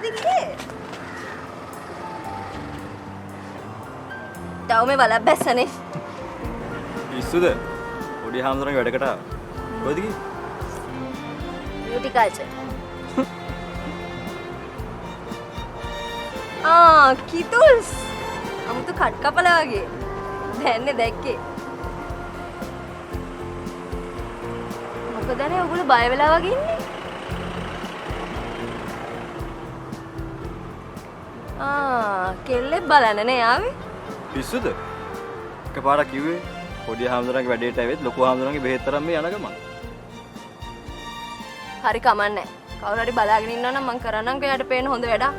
මොකද ගියේ? තව මේ බලක් බැස්සනේ. පිස්සුද? පොඩි හාමුදුරන්ගේ වැඩකට ආවා. කොහෙද ගියේ? Beauty culture. කිතුල්ස්. අමුතු කට් කපලා වගේ. දැන්නේ දැක්කේ. මොකදනේ ඔයගොල්ලෝ බය වෙලා වගේ ඉන්නේ? කෙල්ලෙක් බලන්න නේ ආවේ? පිස්සුද? එකපාරක් කිව්වේ පොඩි හාමුදුරන්ගේ වැඩේට ඇවිත් ලොකු හාමුදුරන්ගේ බෙහෙත් තරම් මේ යන ගමන. හරි කමන්නේ. කවුරු හරි බලාගෙන ඉන්නවා නම් මං කරන්නම්කෝ යාට පේන හොඳ වැඩක්.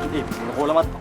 ඉතින් කොහොලමත්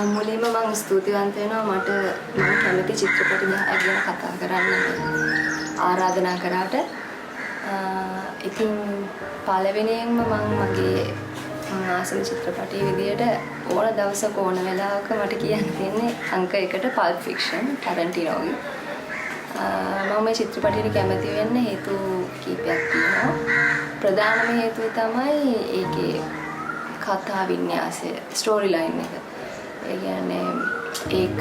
මුලින්ම මම ස්තුතිවන්ත වෙනවා මට මම කැමති චිත්‍රපට 10ක් ගැන කතා කරන්න ආරාධනා කරාට. ඉතින් පළවෙනියෙන්ම මම මගේ ආසම චිත්‍රපටයේ විදියට ඕන දවසක ඕන වෙලාවක මට කියන්න තියෙන්නේ අංක 1ට පල්ප් ෆික්ෂන් ටරන්ටිනෝගේ. මම මේ චිත්‍රපටයට කැමති වෙන්න හේතු කීපයක් තියෙනවා. ප්‍රධානම හේතුව තමයි ඒකේ කතා වින්‍යාසය, ස්ටෝරි ලයින් එක. ඒ කියන්නේ ඒක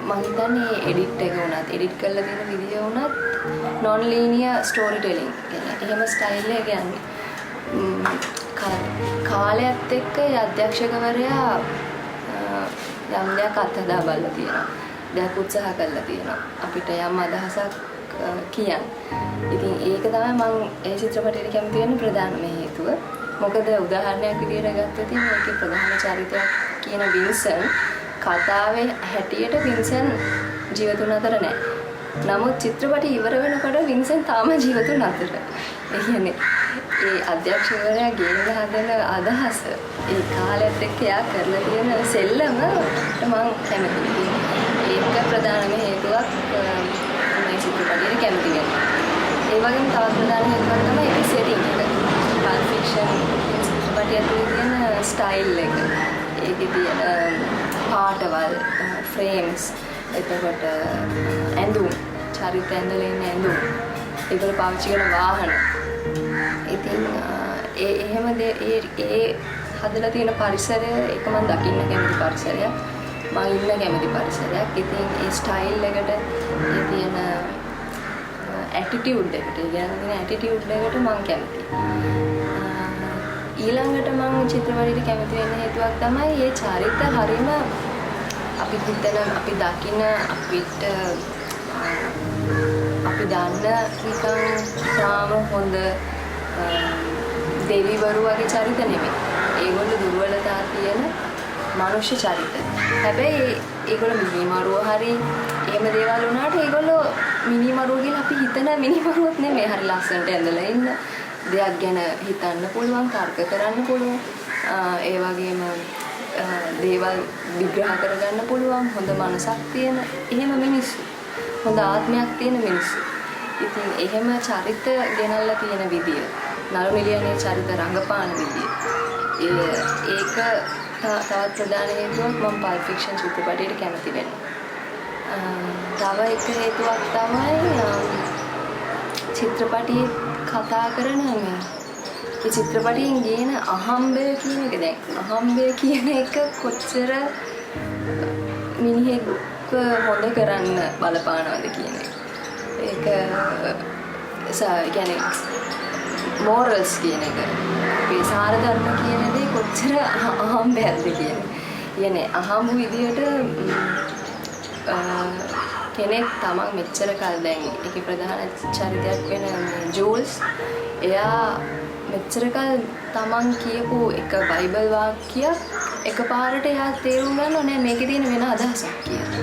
මම හිතන්නේ එඩිට් එක උනත් එඩිට් කරලා තියෙන විදිය උනත් non linear story telling කියන්නේ එහෙම ස්ටයිල් එක යන්නේ කාලයත් එක්ක අධ්‍යක්ෂකවරයා යම් දෙයක් අත්හදා බලලා තියෙනවා. දෙයක් උත්සාහ කරලා තියෙනවා. අපිට යම් අදහසක් කියන්න. ඉතින් ඒක තමයි මම ඒ චිත්‍රපටයට කැමති වෙන්න ප්‍රධානම හේතුව. මොකද උදාහරණයක් විදියට ගත්තොත් මේකේ ප්‍රධාන චරිතයක් කියන වින්සන් කතාවේ හැටියට වින්සන් ජීවතුන් අතර නැහැ. නමුත් චිත්‍රපටය ඉවර වෙනකොට වින්සන් තාම ජීවතුන් අතර. ඒ කියන්නේ ඒ අධ්‍යක්ෂකවරයා ගේන හදන අදහස ඒ කාලෙත් එක්ක එයා කරලා තියෙන සෙල්ලම මම කැමතියි. ඒක ප්‍රධානම හේතුවක් මේ චිත්‍රපටයට කැමති වෙන්න. ඒ වගේම තවත් ප්‍රධාන හේතුවක් තමයි ඒ සෙටින් එක. පල්ප් ෆික්ෂන් චිත්‍රපටය ඇතුලේ තියෙන ස්ටයිල් එක. ඒකේ තියෙන පාටවල්, ෆ්‍රේම්ස්, එතකොට ඇඳුම්, චරිත ඇඳලා ඉන්න ඇඳුම්, ඒගොල්ලෝ පාවිච්චි කරන වාහන. ඉතින් එහෙම ඒ හදලා තියෙන පරිසරය ඒක මම දකින්න කැමති පරිසරයක්. මම ඉන්න කැමති පරිසරයක්. ඉතින් ඒ ස්ටයිල් එකට ඒ තියෙන ඇටිටියුඩ් එකට, ඒ කියන්නේ තියෙන ඇටිටියුඩ් එකට මම කැමතියි. ඊළඟට මම චිත්‍රපටයට කැමති වෙන්න හේතුවක් තමයි මේ චරිත හරීම අපි හිතන අපි දකින අපිට අපි දන්න නිකන් තාම හොඳ දෙවිවරු වගේ චරිත නෙමෙයි. ඒගොල්ලෝ දුර්වලතා තියෙන මනුෂ්‍ය චරිත. හැබැයි ඒගොල්ලෝ මිනිමරුව හරි එහෙම දේවල් වුණාට ඒගොල්ලෝ මිනිමරුව කියලා අපි හිතන මිනිමරුවක් නෙමෙයි. හරි ලස්සනට ඇඳලා ඉන්න. දෙයක් ගැන හිතන්න පුළුවන්, තර්ක කරන්න පුළුවන්. ඒ වගේම දේවල් විග්‍රහ කරගන්න පුළුවන්, හොඳ මනසක් තියෙන එහෙම මිනිස්සු. හොඳ ආත්මයක් තියෙන මිනිස්සු. ඉතින් එහෙම චරිත ගෙනල්ලා තියෙන විදිය, නළු නිලියනේ චරිත රංගපාන විදිය. ඒක තවත් ප්‍රධාන හේතුවක් මම පල්ප් ෆික්ෂන් චිත්‍රපටයට කැමති වෙන්න. තව එක හේතුවක් තමයි චිත්‍රපටයේ කතා කරන මේ චිත්‍රපටයෙන් ගේන අහම්බය කියන එක. දැන් අහම්බය කියන එක කොච්චර මිනිහෙක්ව හොඳ කරන්න බලපානවද කියන එක. ඒක කියන්නේ මෝරල්ස් කියන එක. අපේ සාර ධර්ම කියන දේ කොච්චර අහම්බයක්ද කියන. කියන්නේ අහම්බු විදියට කෙනෙක් තමන් මෙච්චර කල් දැන් ඒකේ ප්‍රධාන චරිතයක් වෙන ජූල්ස් එයා මෙච්චර කල් තමන් කියපු එක බයිබල් වාක්‍යයක් එකපාරට එයා තේරුම් ගන්නව නෑ මේකේ තියෙන වෙන අදහසක් කියලා.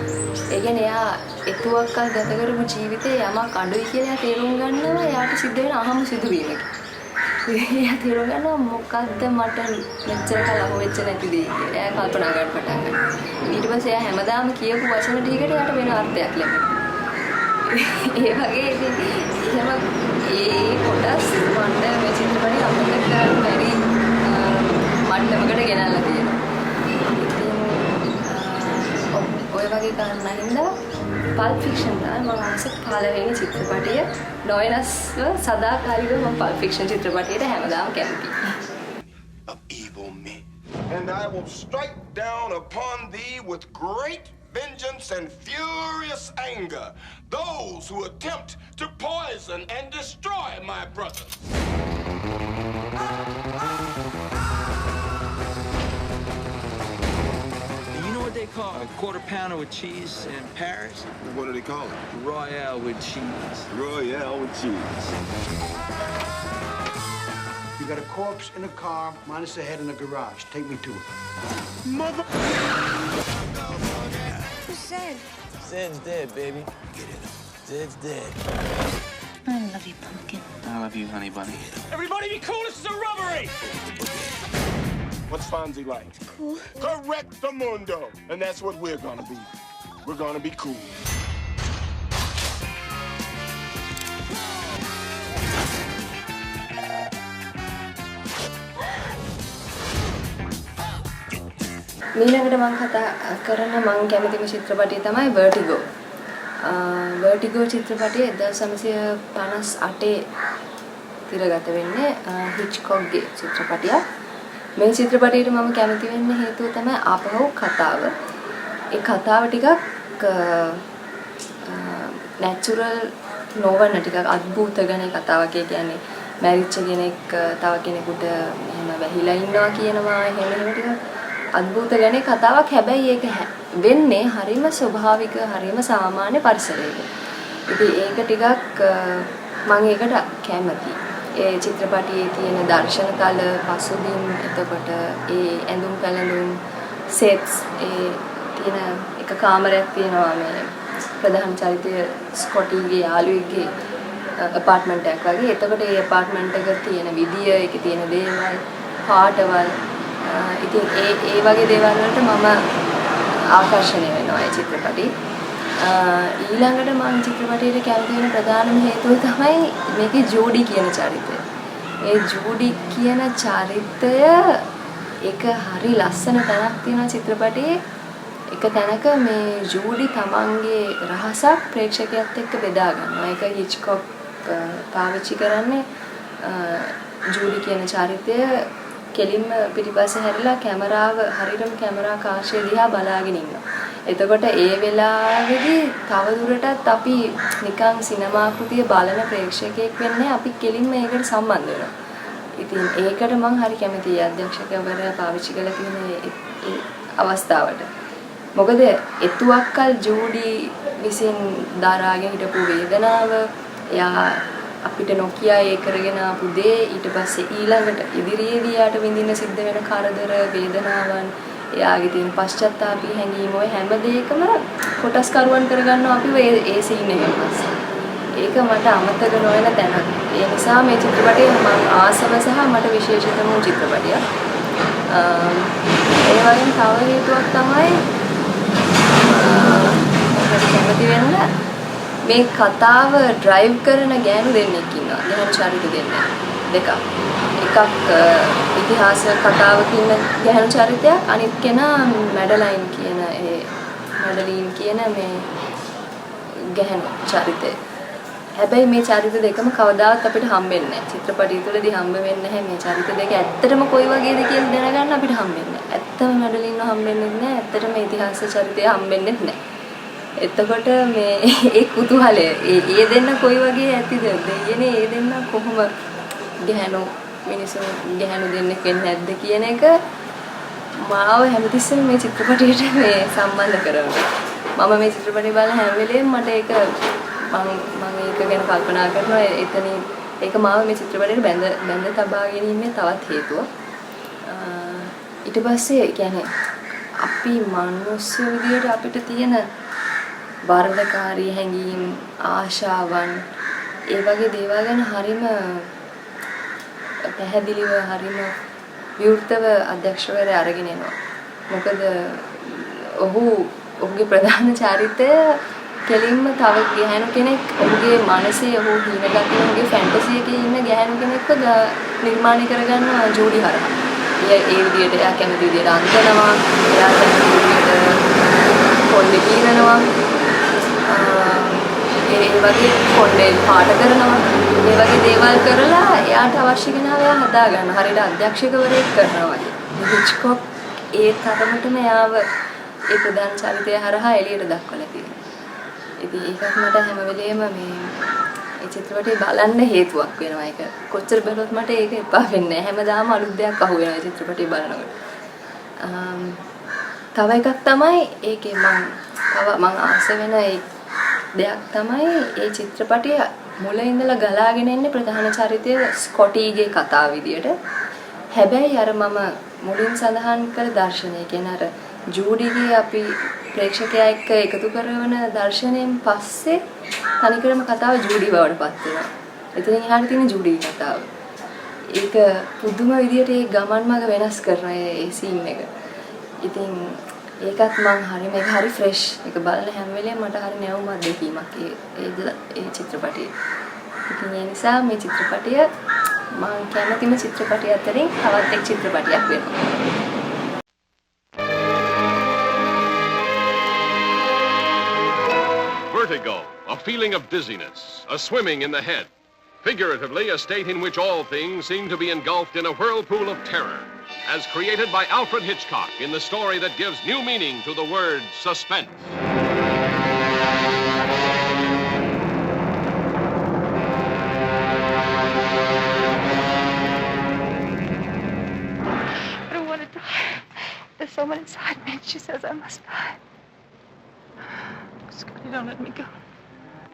ඒ කියන්නේ එයා එතුවක් කල් ගත කරපු ජීවිතේ යමක් අඩුයි කියලා එයා තේරුම් ගන්නවා එයාට සිද්ධ වෙන අහමු සිදුවීමක. එයා තේරුම් ගන්නවා මොකද්ද මට මෙච්චර කල් අහු වෙච්ච නැති දේ කියලා. එයා කල්පනා කරන්න පටන් ගන්නවා. ඊට පස්සේ එයා හැමදාම කියපු වචන ටිකට එයාට වෙන අර්ථයක් ලැබෙනවා. ඒ වගේ ඉතින් එහෙම ඒ කොටස් මට මේ චිත්‍රපටය අමතක කරන්න බැරි මට්ටමකට ගෙනල්ලා තියෙනවා. ඔය වගේ ගන්න හින්දා පල්ප් ෆික්ෂන් තමයි මම ආස පළවෙනි චිත්‍රපටය නොයනස්ව සදාකාලිකව මම පල්ප් ෆික්ෂන් චිත්‍රපටයට හැමදාම කැමතියි. Of evil men. And I will strike down upon thee with great vengeance and furious anger those who attempt to poison and destroy my brothers. They call a quarter pounder with cheese in Paris? What do they call it? Royale with cheese. Royale with cheese. You got a corpse in a car, minus the head in the garage. Take me to it. Mother. Who's Sid? Sid's dead, baby. Sid's dead. I love you, Pumpkin. I love you, honey bunny. Everybody be cool, this is a robbery! What's Fonzie like? Cool. Correcto mundo. And that's what we're gonna be. We're gonna be cool. ඊළඟට මම කතා කරන මම කැමතිම චිත්‍රපටය තමයි Vertigo. Vertigo චිත්‍රපටය 1958 තිරගත වෙන්නේ හිච්කොක්ගේ චිත්‍රපටයක්. මේ චිත්‍රපටයට මම කැමති වෙන්න හේතුව තමයි ආපහු කතාව. ඒ කතාව ටිකක් නැචරල් නොවන ටිකක් අద్භූත ගණේ කතාවක්. ඒ කියන්නේ මැරිච්ච කෙනෙක් තව කෙනෙකුට එහෙම වැහිලා ඉන්නවා කියනවා. එහෙම ටිකක් අద్භූත ගණේ කතාවක්. හැබැයි ඒක වෙන්නේ හරිම ස්වභාවික හරිම සාමාන්‍ය පරිසරයක. ඉතින් ඒක ටිකක් මම ඒකට කැමතියි. ඒ චිත්‍රපටයේ තියෙන දර්ශන තල පසුබිම් එතකොට ඒ ඇඳුම් පැළඳුම් සෙට්ස් ඒ තියෙන එක කාමරයක් තියෙනවා මේ ප්‍රධාන චරිතය ස්කොටිගේ යාළුවෙක්ගේ ඇපාර්ට්මන්ට් එකක් වගේ. එතකොට ඒ ඇපාර්ට්මන්ට් එක තියෙන විදිය ඒකේ තියෙන දේවල් පාටවල් ඉතින් ඒ වගේ දේවල් වලට මම ආකර්ෂණය වෙනවා ඒ චිත්‍රපටි. ඊළඟට මම චිත්‍රපටයේ කැමති වෙන ප්‍රධානම හේතුව තමයි මේකේ ජෝඩි කියන චරිතය. ඒ ජෝඩි කියන චරිතය ඒක හරි ලස්සන තැනක් තියෙනවා චිත්‍රපටයේ. එක තැනක මේ ජෝඩි තමන්ගේ රහසක් ප්‍රේක්ෂකයාත් එක්ක බෙදා ගන්නවා. ඒක හිච්කොක් පාවිච්චි කරන්නේ ජෝඩි කියන චරිතය කෙලින්ම පිටිපස්ස හැරිලා කැමරාව හරියටම කැමරා කාර්යය දිහා බලාගෙන ඉන්නවා. එතකොට ඒ වෙලාවේදී තවදුරටත් අපි නිකන් සිනමා කෘතිය බලන ප්‍රේක්ෂකයෙක් වෙන්නේ අපි කෙලින්ම ඒකට සම්බන්ධ වෙනවා. ඉතින් ඒකට මම හරි කැමතියි අධ්‍යක්ෂකවරයා පාවිච්චි කළ තියෙන ඒ අවස්ථාවට. මොකද එතුවක්කල් ජූඩි විසින් දරාගෙන හිටපු වේදනාව එයා අපිට නොකියා ඒ කරගෙන ආපු දේ ඊට පස්සේ ඊළඟට ඉදිරියේදී යාට විඳින්න සිද්ධ වෙන කරදර වේදනාවන් එයාගේ තියෙන පශ්චාත්තාපී හැඟීම් ඔය හැම දෙයකම කොටස් කරුවන් කරගන්නවා අපිව ඒ සීන් එකෙන් පස්සේ. ඒක මට අමතක නොවන තැනක්. ඒ නිසා මේ චිත්‍රපටය මම ආසම සහ මට විශේෂිතම චිත්‍රපටයක්. ඒ වගේම තව හේතුවක් තමයි මට කැමති වෙන්න මේ කතාව ඩ්‍රයිව් කරන ගෑනු දෙන්නෙක් ඉන්නවා. ගෑනු චරිත දෙකක්. එකක් ඉතිහාස කතාවක ඉන්න ගෑනු චරිතයක් අනිත් කෙනා මැඩලයින් කියන මේ ගැහණු චරිතය. හැබැයි මේ චරිත දෙකම කවදාවත් අපිට හම්බෙන්නේ නැහැ. චිත්‍රපටය තුළදී හම්බ වෙන්නේ නැහැ මේ චරිත දෙක. ඇත්තටම කොයි වගේද කියලා දැනගන්න අපිට හම්බෙන්නේ නැහැ. ඇත්තම මැඩලින්ව හම්බෙන්නේ නැහැ. ඇත්තටම ඉතිහාස චරිතය හම්බෙන්නේ නැහැ. එතකොට මේ ඒ කුතුහලය ඒ දෙන්න කොයි වගේ ඇතිද? දෙයනේ ඒ දෙන්න කොහොම ගැහැණු මිනිස්සු ගැහැණු දෙන්නෙක් වෙන්නේ නැද්ද කියන එක මාව හැමතිස්සෙම මේ චිත්‍රපටයට මේ සම්බන්ධ කරනවා. මම මේ චිත්‍රපටය බලන හැම වෙලේම මට ඒක මම ඒක ගැන කල්පනා කරනවා. එතනින් ඒක මාව මේ චිත්‍රපටයට බැඳ තබා ගැනීමේ තවත් හේතුවක්. ඊට පස්සේ කියන්නේ අපි මිනිස්සු විදියට අපිට තියෙන වර්ධකාරී හැඟීම් ආශාවන් ඒ වගේ දේවල් ගැන හරිම පැහැදිලිව හරිම විවෘතව අධ්‍යක්ෂකවරයා අරගෙන එනවා. මොකද ඔහුගේ ප්‍රධාන චරිතය කෙලින්ම තව ගැහැණු කෙනෙක් ඔහුගේ මනසේ ඔහු හිනගන්න ඔහුගේ ෆැන්ටසි එකේ ඉන්න ගැහැණු කෙනෙක්ව නිර්මාණය කරගන්නවා ජූඩි හරහා. ඒ විදිහට එයා කැමති විදිහට අන්දනවා. එයා කැමති විදිහට කොණ්ඩේ පීනනවා. ඒ වගේ කොණ්ඩේ පාට කරනවා. ඒ වගේ දේවල් කරලා එයාට අවශ්‍ය කෙනාව එයා හදා ගන්න. හරියට අධ්‍යක්ෂකවරයෙක් කරනවා වගේ. හිච්කොක් ඒ තරමටම එයාව ඒ ප්‍රධාන චරිතය හරහා එළියට දක්වලා තියෙනවා. ඉතින් ඒකත් මට හැම වෙලේම මේ චිත්‍රපටය බලන්න හේතුවක් වෙනවා. ඒක කොච්චර බලුවත් මට ඒක එපා වෙන්නේ නැහැ. හැමදාම අලුත් දෙයක් අහු වෙනවා චිත්‍රපටය බලනකොට. තව එකක් තමයි ඒකේ මම ආස වෙන දෙයක් තමයි ඒ චිත්‍රපටය මුල ඉඳලා ගලාගෙන එන්නේ ප්‍රධාන චරිතය ස්කොටිගේ කතාව විදියට. හැබැයි අර මම මුලින් සඳහන් කළ දර්ශනය කියන්නේ අර ජූඩිගේ අපි ප්‍රේක්ෂකයා එක්ක එකතු කරන දර්ශනයෙන් පස්සේ තනිකරම කතාව ජූඩි බවට පත් වෙනවා. එතනින් එහාට තියෙන ජූඩිගේ කතාව. ඒක පුදුම විදියට ඒ ගමන් මඟ වෙනස් කරන ඒ සීන් එක. ඉතින් ඒකත් මේක හරි ෆ්‍රෙෂ්. ඒක බලන හැම වෙලේම මට හරි නැවුම් අත්දැකීමක් ඒ චිත්‍රපටයේ. ඉතින් ඒ නිසා මේ චිත්‍රපටය මම කැමතිම චිත්‍රපටය අතරින් තවත් එක් චිත්‍රපටයක් වෙනවා. Vertigo, a feeling of dizziness, a swimming in the head. Figuratively, a state in which all things seem to be engulfed in a whirlpool of terror, as created by Alfred Hitchcock in the story that gives new meaning to the word suspense. I don't want to die. There's someone inside me. She says I must die. Scotty, don't let me go.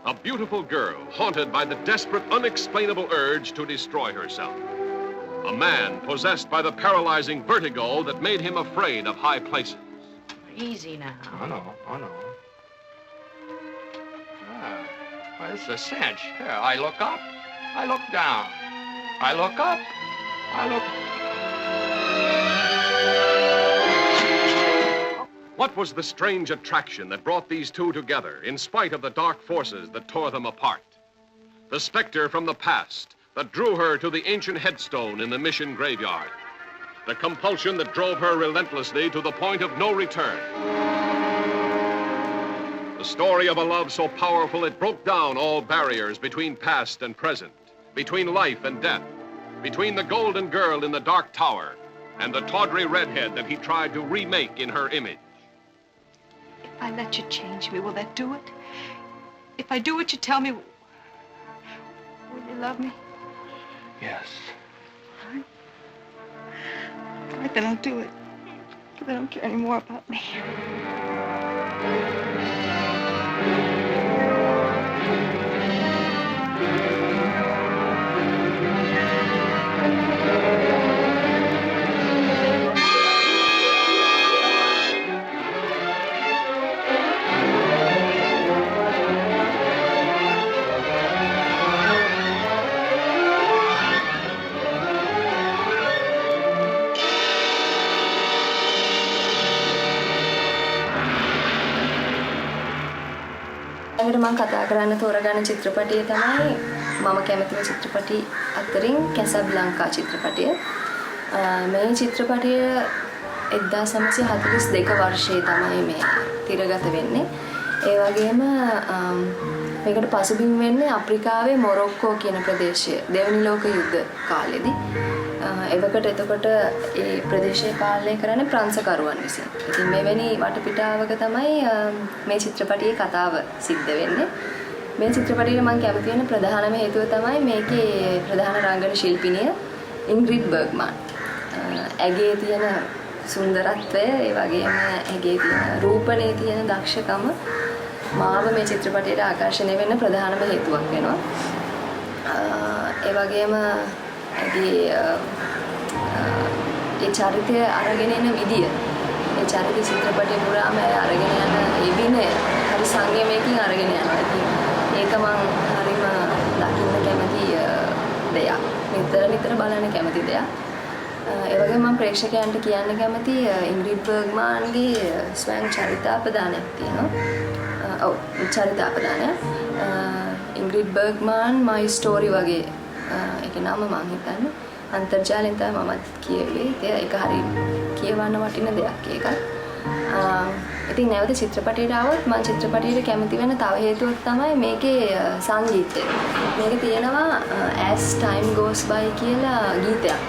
A beautiful girl haunted by the desperate, unexplainable urge to destroy herself. A man possessed by the paralyzing vertigo that made him afraid of high places. Easy now. Oh, no. Well, this is a cinch. Here, I look up. I look down. I look up. I look... What was the strange attraction that brought these two together in spite of the dark forces that tore them apart? The specter from the past that drew her to the ancient headstone in the mission graveyard. The compulsion that drove her relentlessly to the point of no return. The story of a love so powerful it broke down all barriers between past and present, between life and death, between the golden girl in the dark tower and the tawdry redhead that he tried to remake in her image. If I let you change me, will that do it? If I do what you tell me, will you love me? Yes. All right, then I'll do it. Because I don't care any more about me. මම කතා කරන්න තෝරගන්න චිත්‍රපටය තමයි මම කැමතිම චිත්‍රපටි අතරින් කැසබ්ලංකා චිත්‍රපටය. මේ චිත්‍රපටය 1942 වර්ෂයේ තමයි මේ තිරගත වෙන්නේ. ඒ වගේම මේකට පසුබිම් වෙන්නේ අප්‍රිකාවේ මොරොක්කෝ කියන ප්‍රදේශය දෙවනි ලෝක යුද්ධ කාලෙදී. එතකොට ඒ ප්‍රදේශය පාලනය කරන්නේ ප්‍රංසකරුවන් විසින්. ඉතින් මෙවැනි වටපිටාවක තමයි මේ චිත්‍රපටයේ කතාව සිද්ධ වෙන්නේ. මේ චිත්‍රපටයේ මම කැමති වෙන ප්‍රධානම හේතුව තමයි මේකේ ප්‍රධාන රංගන ශිල්පිනිය ඉන්ග්‍රිඩ් බර්ග්මන්. ඇගේ තියෙන සුන්දරත්වය, ඒ වගේම ඇගේ තියෙන රූපණයේ තියෙන දක්ෂකම මාව මේ චිත්‍රපටයට ආකර්ෂණය වෙන්න ප්‍රධානම හේතුවක් වෙනවා. ඒ වගේම ඇගේ ඒ චරිතය අරගෙන එන විදිය, ඒ චරිත චිත්‍රපටයේ පුරාම අරගෙන යන ඒ විනය හරි සංයමයකින් අරගෙන යනවා. ඒක මම හරිම දකින්න කැමති දෙයක්. නිතර බලන්න කැමති දෙයක්. ඒ වගේම මම ප්‍රේක්ෂකයන්ට කියන්න කැමති ඉන්ග්‍රිඩ් බර්ග්මන්ගේ ස්වයං චරිතාපදානයක් තියෙනවා. ඔව් චරිතාපදානය. ඉන්ග්‍රිඩ් බර්ග්මන් My Story වගේ ඒකේ නම මම හිතන්නේ අන්තර්ජාලයෙන් තමයි මමත් කියෙව්වේ. ඒක හරි කියවන්න වටින දෙයක් ඒකත්. ඉතින් නැවත චිත්‍රපටයට આવොත් මම චිත්‍රපටයට කැමති වෙන තව හේතුවක් තමයි මේකේ සංගීතය. මේකේ තියෙනවා As Time Goes By කියලා ගීතයක්.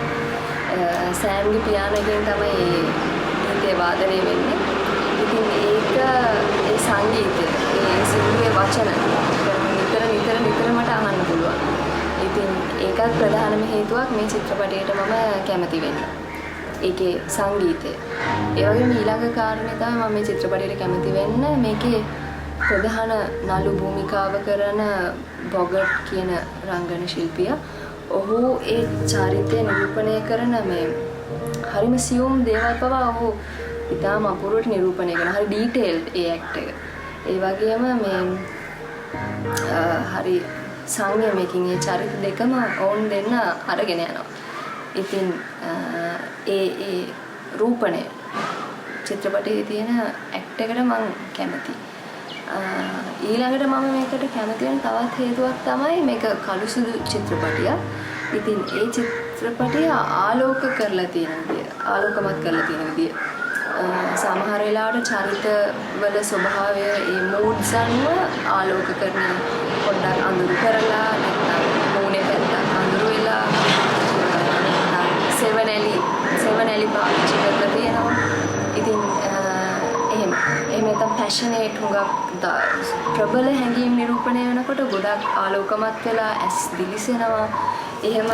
සෑම්ගේ පියානෝ එකෙන් තමයි ගීතේ වාදනය වෙන්නේ. ඉතින් ඒක ඒ සංගීතය, ඒ සිංහලයේ වචන නිතර මට අහන්න පුළුවන්. ඉතින් ඒකත් ප්‍රධානම හේතුවක් මේ චිත්‍රපටයට මම කැමති වෙන්න. ඒකේ සංගීතය. ඒ වගේම ඊළඟ කාරණේ තමයි මම මේ චිත්‍රපටයට කැමති වෙන්න මේකේ ප්‍රධාන නළු භූමිකාව කරන බොගට් කියන රංගන ශිල්පියා. ඔහු ඒ චරිතය නිරූපණය කරන මේ හරිම සියුම් දේවල් පවා ඔහු ඉතාම අපූර්වට නිරූපණය කරන හරි ඩීටේල්ඩ් ඒ ඇක්ට් එක. ඒ වගේම මේ හරි සංයමයකින් ඒ චරිත දෙකම ඕන් දෙන්න අරගෙන යනවා. ඉතින් ඒ රූපණය චිත්‍රපටයේ තියෙන ඇක්ට් එකට මම කැමතියි. ඊළඟට මම මේකට කැමති වෙන තවත් හේතුවක් තමයි මේක කළු සුදු චිත්‍රපටියක්. ඉතින් ඒ චිත්‍රපටය ආලෝක කරලා තියෙන විදිය, ආලෝකමත් කරලා තියෙන විදිය. සමහර වෙලාවට චරිතවල ස්වභාවය ඒ moods අනුව ආලෝක කරන පොඩ්ඩක් අඳුරු කරලා නැත්නම් මූණේ පැත්තක් අඳුරු වෙලා සෙවණැලි පාවිච්චි කරලා තියෙනවා. ඉතින් එහෙම නැත්නම් පැෂනේට් හුඟක් ප්‍රබල හැඟීම් නිරූපණය වෙනකොට ගොඩක් ආලෝකමත් වෙලා ඇස් දිලිසෙනවා. එහෙම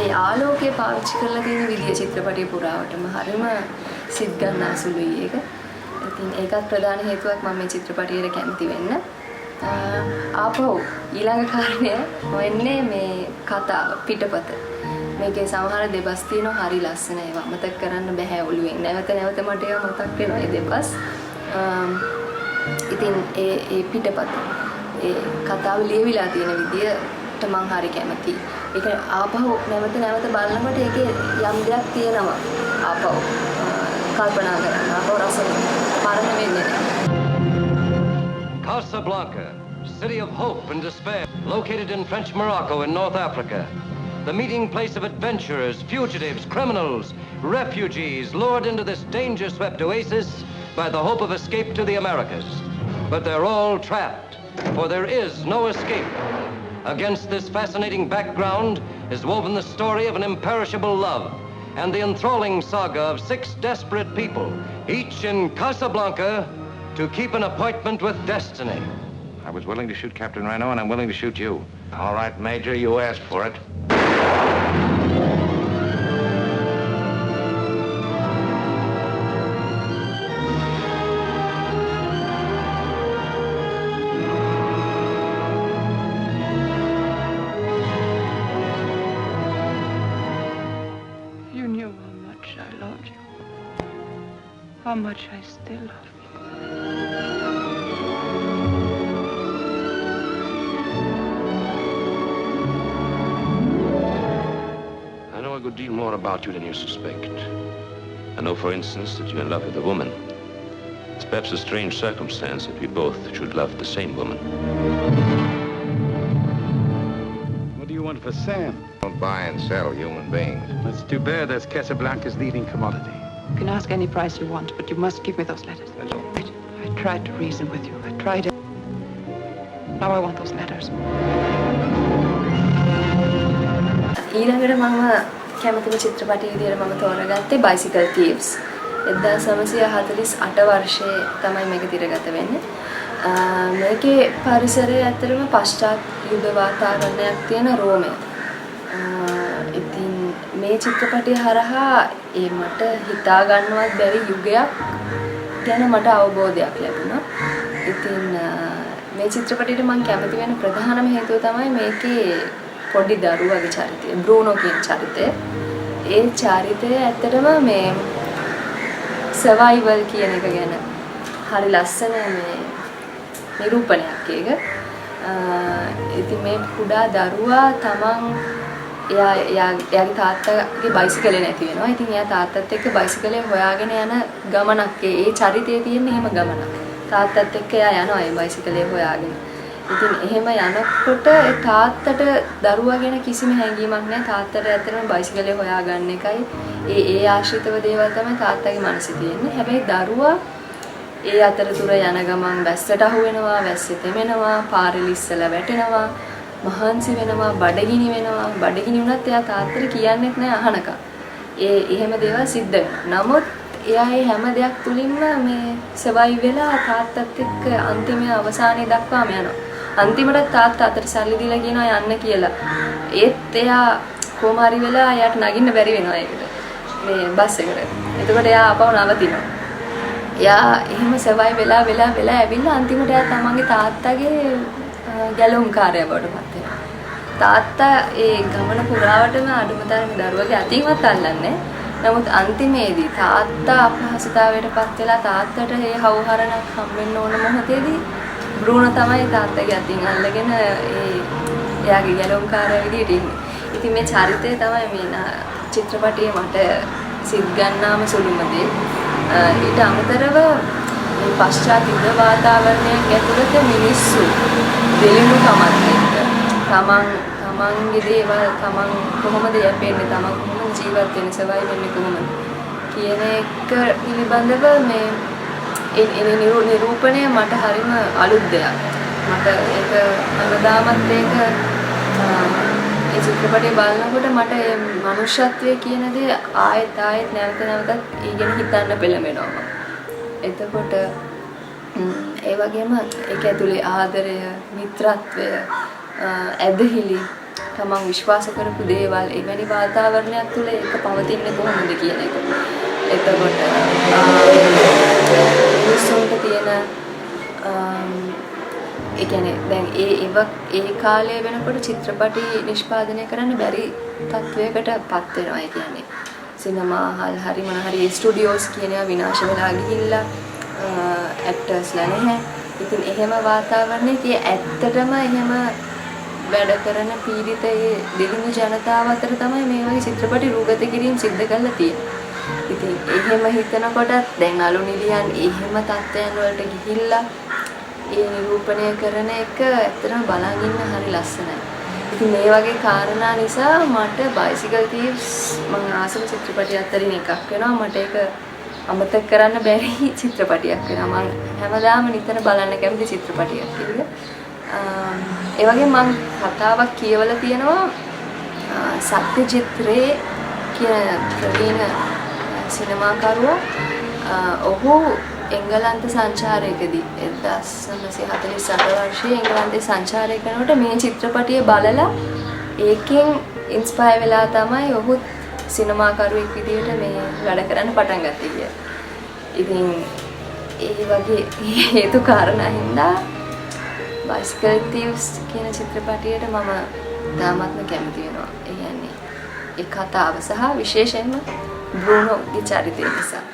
ඒ ආලෝකය පාවිච්චි කරලා තියෙන විදිය චිත්‍රපටයේ පුරාවටම හරිම සිත් ගන්න සුළුයි ඒක. ඉතින් ඒකත් ප්‍රධාන හේතුවක් මම මේ චිත්‍රපටයට කැමති වෙන්න. ආපහු ඊළඟ කාරණය වෙන්නේ මේ කතාව පිටපත. මේකේ සමහර දෙබස් තියෙනවා හරි ලස්සන ඒවා මතක් කරන්න බෑ ඔළුවෙන්. නැවත මට ඒවා මතක් වෙනවා ඒ දෙබස්. ඉතින් ඒ පිටපත ඒ කතාව ලියවිලා තියෙන විදියට මම හරි කැමතියි. ඒක ආපහු නැවත බලනකොට ඒකේ යම් දෙයක් තියෙනවා. ආපහු කල්පනා කරන්න ආපහු රස පරණ වෙන්නේ නැහැ. Casablanca, city of hope and despair, located in French Morocco in North Africa. The meeting place of adventurers, fugitives, criminals, refugees lured into this danger-swept oasis by the hope of escape to the Americas. But they're all trapped, for there is no escape. Against this fascinating background is woven the story of an imperishable love and the enthralling saga of 6 desperate people, each in Casablanca to keep an appointment with destiny. I was willing to shoot Captain Reno, and I'm willing to shoot you. All right, Major, you asked for it. You knew how much I loved you. How much I still love you. I know a good deal more about you than you suspect. I know, for instance, that you're in love with a woman. It's perhaps a strange circumstance that we both should love the same woman. What do you want for Sam? Don't buy and sell human beings. That's too bad. That's Casablanca's leading commodity. You can ask any price you want, but you must give me those letters. That's all. I tried to reason with you. I tried it. Now I want those letters. ඊළඟට මම කැමතිම චිත්‍රපටයේ විදියට මම තෝරගත්තේ Bicycle Thieves. 1948 වර්ෂයේ තමයි මේක තිරගත වෙන්නේ. මේකේ පරිසරය ඇත්තටම පශ්චාත් යුද වාතාවරණයක් තියෙන රෝමය. ඉතින් මේ චිත්‍රපටය හරහා මට හිතා ගන්නවත් බැරි යුගයක් ගැන මට අවබෝධයක් ලැබුණා. ඉතින් මේ චිත්‍රපටයට මම කැමති වෙන ප්‍රධානම හේතුව තමයි මේකේ පොඩි දරුවගේ චරිතය, බ්‍රූනෝ කියන චරිතය. ඒ චරිතය ඇත්තටම මේ සර්වයිවල් කියන එක ගැන හරි ලස්සන මේ නිරූපණයක් ඒක. ඉතින් මේ කුඩා දරුවා තමන් එයාගේ තාත්තගේ බයිසිකලේ නැති වෙනවා. ඉතින් එයා තාත්තත් එක්ක බයිසිකලේ හොයාගෙන යන ගමනක්. ඒ චරිතයේ තියෙන එහෙම ගමනක්. තාත්තත් එක්ක එයා යනවා ඒ බයිසිකලේ හොයාගෙන. ඉතින් එහෙම යනකොට ඒ තාත්තට දරුවා ගැන කිසිම හැඟීමක් නැහැ. තාත්තට ඇත්තටම බයිසිකලේ හොයාගන්න එකයි ඒ ආශ්‍රිතව දේවල් තමයි තාත්තගේ මනසේ තියෙන්නේ. හැබැයි දරුවා ඒ අතරතුර යන ගමන් වැස්සට අහු වෙනවා, වැස්සේ තෙමෙනවා, පාරේ ඉස්සලා වැටෙනවා, මහන්සි වෙනවා, බඩගිනි වෙනවා. බඩගිනි වුණත් එයා තාත්තට කියන්නේත් නැහැ අහනකම්. එහෙම දේවල් සිද්ධ වෙනවා. නමුත් එයා මේ හැම දෙයක් තුලින්ම මේ සර්වයිව් වෙලා තාත්තත් එක්ක අන්තිම අවසානයේ දක්වාම යනවා. අන්තිමට තාත්තා අතට සල්ලි දීලා කියනවා යන්න කියලා. ඒත් එයා කොහොම හරි වෙලා එයාට නගින්න බැරි වෙනවා ඒකට. මේ බස් එකට. එතකොට එයා ආපහු නවතිනවා. එයා එහෙම සර්වයිව් වෙලා ඇවිල්ලා අන්තිමට එයා තමන්ගේ තාත්තගේ ගැලුම්කාරයා බවට පත් වෙනවා. තාත්තා ඒ ගමන පුරාවටම අඩුම තරමේ දරුවගේ අතින්වත් අල්ලන්නේ. නමුත් අන්තිමේදී තාත්තා අපහසුතාවයට පත් වෙලා තාත්තට මේ හවුහරණක් හම්බෙන්න ඕන මොහොතේදී බ්‍රූනෝ තමයි තාත්තගේ අතින් අල්ලගෙන එයාගේ ගැලුම්කාරයා විදියට ඉන්නේ. ඉතින් මේ චරිතය තමයි මේ චිත්‍රපටයේ මට සිත් ගන්නාම සුළුම දේ. ඊට අමතරව මේ පශ්චාත් යුද වාතාවරණයක් ඇතුළත මිනිස්සු දෙලිනුකමත් එක්ක තමන්ගේ දේවල් තමන් කොහොමද යැපෙන්නේ, තමන් කොහොමද ජීවත් වෙන්නේ, සර්වයිව් වෙන්නේ කොහොමද කියන එක පිළිබඳව මේ නිරූපණය මට හරිම අලුත් දෙයක්. මට ඒක හැමදාමත් ඒක ඒ චිත්‍රපටය බලනකොට මට ඒ මනුෂ්‍යත්වය කියන දේ ආයෙත් නැවතත් ඊගෙන හිතන්න පෙළඹෙනවා. එතකොට ඒ වගේම ඒක ඇතුලේ ආදරය, මිත්‍රත්වය, ඇදහිලි, තමන් විශ්වාස කරපු දේවල් එවැනි වාතාවරණයක් තුළ ඒක පවතින්නේ කොහොමද කියන එක. එතකොට මිනිස්සුන්ට තියෙන ඒ කියන්නේ දැන් ඒ කාලය වෙනකොට චිත්‍රපටි නිෂ්පාදනය කරන්න බැරි තත්වයකට පත් වෙනවා. ඒ කියන්නේ සිනමා හල් හරි මොන හරි ස්ටුඩියෝස් කියන ඒවා විනාශ වෙලා ගිහිල්ලා ඇක්ටර්ස්ලා නැහැ. ඉතින් එහෙම වාතාවරණයක ඇත්තටම එහෙම වැඩ කරන පීඩිතයේ දෙලිඳු ජනතාව අතර තමයි මේ වගේ චිත්‍රපටි රූගත කිරීම සිද්ධ කරලා තියෙන්නේ. ඉතින් එහෙම හිතනකොට දැන් අලු නිලියන් එහෙම තත්ත්වයන් වලට ගිහිල්ලා ඒ නිරූපණය කරන එක ඇත්තටම බලන් ඉන්න හරි ලස්සනයි. ඉතින් මේ වගේ කාරණා නිසා මට බයිසිකල් තීව්ස් මම ආසම චිත්‍රපටි අතරින් එකක් වෙනවා. මට ඒක අමතක කරන්න බැරි චිත්‍රපටියක් වෙනවා. මම හැමදාම නිතර බලන්න කැමති චිත්‍රපටියක් කියලා. ඒ වගේම මම කතාවක් කියවලා තියෙනවා සත්‍යජිත් රේ කියන ප්‍රවීණ සිනමාකරුවා. ඔහු එංගලන්ත සංචාරයකදී 1948 වර්ෂයේ එංගලන්තේ සංචාරය කරනකොට මේ චිත්‍රපටිය බලලා ඒකෙන් ඉන්ස්පයර් වෙලා තමයි ඔහු සිනමාකරුවෙක් විදිහට මේ වැඩ කරන්න පටන් ගත්තේ කියලා. ඉතින් ඒ වගේ හේතු කාරණා හින්දා බයිසිකල් තීව්ස් කියන චිත්‍රපටියට මම තාමත්ම කැමති වෙනවා. ඒ කියන්නේ ඒ කතාව සහ විශේෂයෙන්ම බ්‍රූනෝගේ චරිතය නිසා.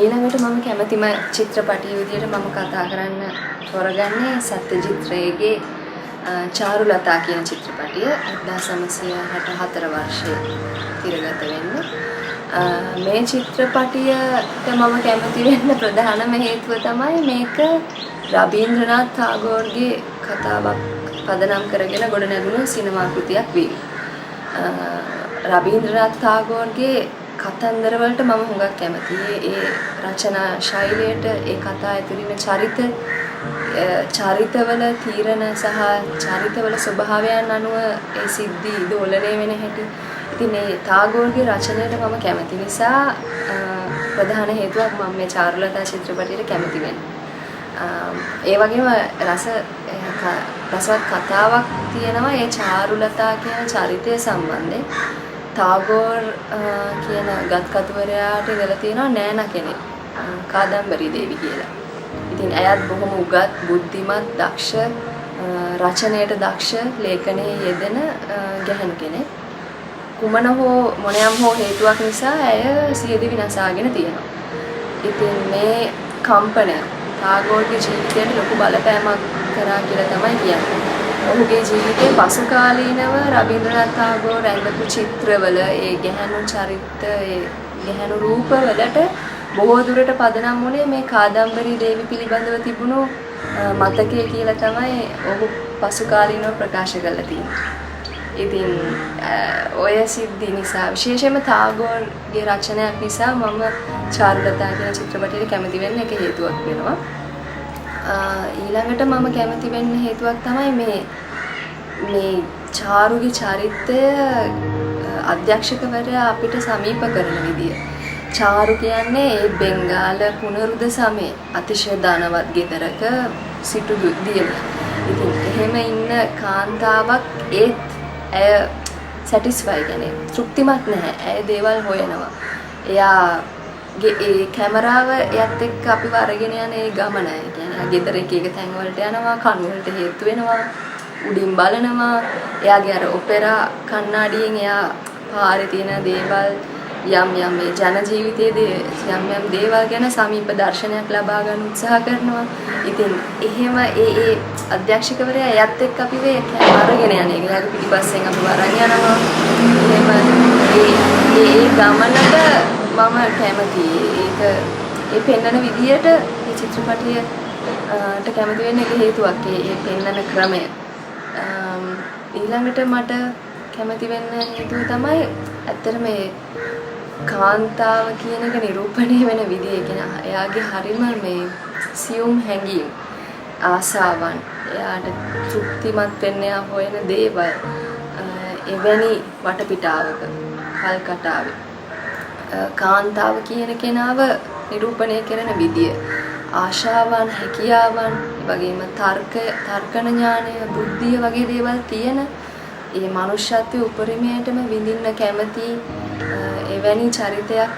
ඊළඟට මම කැමතිම චිත්‍රපටිය විදියට මම කතා කරන්න තෝරගන්නේ සත්‍යජිත් රේගේ චාරුලතා කියන චිත්‍රපටිය 1964 වර්ෂයේ තිරගත වෙන්නේ. මේ චිත්‍රපටියට මම කැමති වෙන්න ප්‍රධානම හේතුව තමයි මේක රබීන්ද්‍රනාත් tagore කතාවක් පදනම් කරගෙන ගොඩනැගුණු සිනමා කෘතියක් වීම. රබීන්ද්‍රනාත් tagore කතන්දර වලට මම හුඟක් කැමතියි. ඒ රචනා ශෛලියට ඒ කතා ඇතුළේ චරිතවල තීරණ සහ චරිතවල ස්වභාවයන් අනුව ඒ සිද්ධි දෝලණය වෙන හැටි. ඉතින් මේ tagore රචනයට මම කැමති නිසා ප්‍රධාන හේතුවක් මම මේ චාරුලතා චිත්‍රපටයට කැමති වෙන්නේ. ඒ වගේම රසවත් කතාවක් තියෙනවා ඒ චාරුලතා කියන චරිතය සම්බන්ධයෙන්. tagore කියන ගත්කතුවරයාට ඉඳලා තියෙනවා නෑනා කෙනෙක් කාදම්බරි දේවි කියලා. ඉතින් ඇයත් බොහොම උගත් බුද්ධිමත් දක්ෂ රචනයට දක්ෂ ලේඛනයේ යෙදෙන ගැහැණු කෙනෙක්. කුමන හෝ මොනියම් හෝ හේතුවක් නිසා ඇය සියදිවි නසාගෙන තියෙනවා. ඉතින් මේ කම්පනය tagore ජීවිතයට ලොකු බලපෑමක් කරා කියලා තමයි කියන්නේ. ඔහුගේ ජීවිතයේ පසු කාලීනව රබීන්ද්‍රනාත් tagore ඇඳපු චිත්‍රවල ඒ ගැහැණු චරිත ඒ ගැහැණු රූපවලට බොහෝ දුරට පදනම් වුණේ මේ කාදම්බරි දේවි පිළිබඳව තිබුණු මතකය කියලා තමයි ඔහු පසු කාලීනව ප්‍රකාශ කරලා තියෙන්නේ. ඉතින් ඔය සිද්ධි නිසා විශේෂයෙන්ම tagoreගේ රචනයක් නිසා මම චාරුලතා කියන චිත්‍රපටයට කැමති වෙන්න එක හේතුවක් වෙනවා. ඊළඟට මම කැමති වෙන්න හේතුවක් තමයි මේ චාරුගේ චරිතය අධ්‍යක්ෂකවරයා අපිට සමීප කරන විදිය. චාරු කියන්නේ ඒ බෙන්ගාල පුනරුද සමයේ අතිශය ධනවත් ගෙදරක සිටු දියණියක්. ඉතින් එහෙම ඉන්න කාන්තාවක් ඒත් ඇය සැටිස්ෆයි කියන්නේ තෘප්තිමත් නැහැ. ඇය දේවල් හොයනවා. එයාගේ ඒ කැමරාව එයත් එක්ක අපිව අරගෙන යන ඒ ගමන. ඒ කියන්නේ ගෙදර එක තැන් වලට යනවා, කන් වලට හේතු වෙනවා, උඩින් බලනවා. එයාගේ අර ඔපෙරා කණ්ණාඩියෙන් එයා පාරේ තියෙන දේවල් යම් මේ ජන ජීවිතයේ යම් දේවල් ගැන සමීප දර්ශනයක් ලබා ගන්න උත්සාහ කරනවා. ඉතින් එහෙම ඒ අධ්‍යක්ෂකවරයා එයත් එක්ක අපි වේ අරගෙන යන්නේ. ඒගොල්ලෝ පිටිපස්සෙන් අපිව අරන් යනවා. එහෙම ඒ ගමනට මම කැමතියි. ඒ පෙන්වන විදියට මේ චිත්‍රපටියට කැමති වෙන්න එක හේතුවක් ඒ පෙන්වන ක්‍රමය. ඊළඟට මට කැමති වෙන්න හේතුව තමයි ඇත්තට මේ කාන්තාව කියන එක නිරූපණය වෙන විදිය. කියන එයාගේ හරිම මේ සියුම් හැඟීම් ආසාවන් එයාට තෘප්තිමත් වෙන්න හොයන දේවල් එවැනි වටපිටාවක කල්කටාවේ කාන්තාව කියන කෙනාව නිරූපණය කරන විදිය ආශාවන් හැකියාවන් වගේම තර්කන ඥානය බුද්ධිය වගේ දේවල් තියෙන ඒ මනුෂ්‍යත්වයේ උපරිමයටම විඳින්න කැමති එවැනි චරිතයක්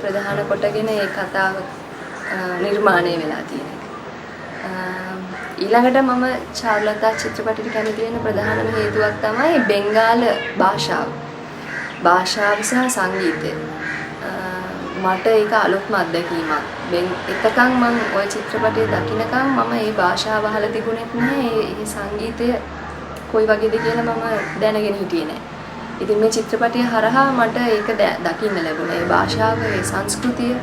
ප්‍රධාන කොටගෙන ඒ කතාව නිර්මාණය වෙලා තියෙනවා. ඊළඟට මම චාරුලතා චිත්‍රපටයට කැමති වෙන ප්‍රධානම හේතුවක් තමයි බෙන්ගාල භාෂාව. භාෂාව සහ සංගීතය. මට ඒක අලුත්ම අත්දැකීමක්. එතකන් මම ওই චිත්‍රපටය දකින්නකම් මම මේ භාෂාව අහලා තිබුණෙත් නැහැ. ඒ සංගීතය කොයි වගේද කියලා මම දැනගෙන හිටියේ නැහැ. ඉතින් මේ චිත්‍රපටය හරහා මට ඒක දකින්න ලැබුණා. ඒ භාෂාව, ඒ සංස්කෘතිය,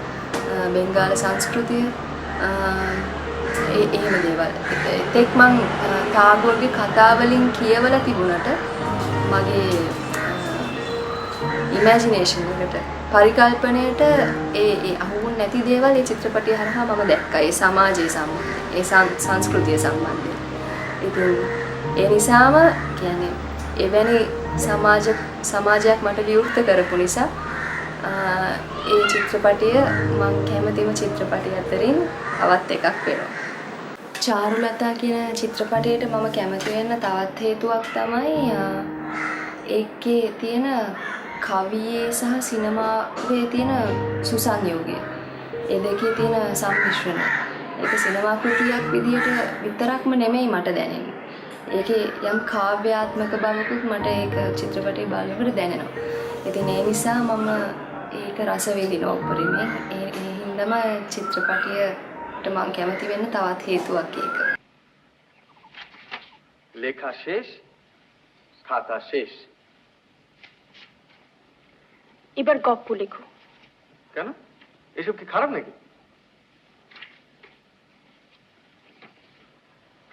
බෙන්ගාල සංස්කෘතිය එහෙම දේවල්. ඒත් මම tagore කතා වලින් කියවලා තිබුණට මගේ ඉමේජිනේෂන් එකට පරිකල්පනයට ඒ අහුවුන් නැති දේවල් ඒ චිත්‍රපටය හරහා මම දැක්කා. ඒ සමාජයේ සම්බන්ධ, ඒ සංස්කෘතිය සම්බන්ධ. ඉතින් ඒ නිසාම කියන්නේ එවැනි සමාජයක් මට විවෘත කරපු නිසා ඒ චිත්‍රපටය මම කැමතිම චිත්‍රපටි අතරින් තවත් එකක් වෙනවා. චාරුලතා කියන චිත්‍රපටයට මම කැමති වෙන්න තවත් හේතුවක් තමයි ඒකේ තියෙන කවියේ සහ සිනමාවේ තියෙන සුසංයෝගය. ඒ දෙකේ තියෙන සම්මිශ්‍රණය. ඒක සිනමා කෘතියක් විදියට විතරක්ම නෙමෙයි මට දැනෙන්නේ. ඒකේ යම් කාව්‍යාත්මක බවකුත් මට ඒක චිත්‍රපටය බලනකොට දැනෙනවා. ඉතින් ඒ නිසා මම ඒක රස විඳිනවා උපරිමයෙන්. ඒ හින්දාම චිත්‍රපටියට මම කැමති වෙන්න තවත් හේතුවක් ඒක. লেখা শেষ, খাতা শেষ। এবার গপ্প লেখো। কেন? এসব কি খারাপ নাকি?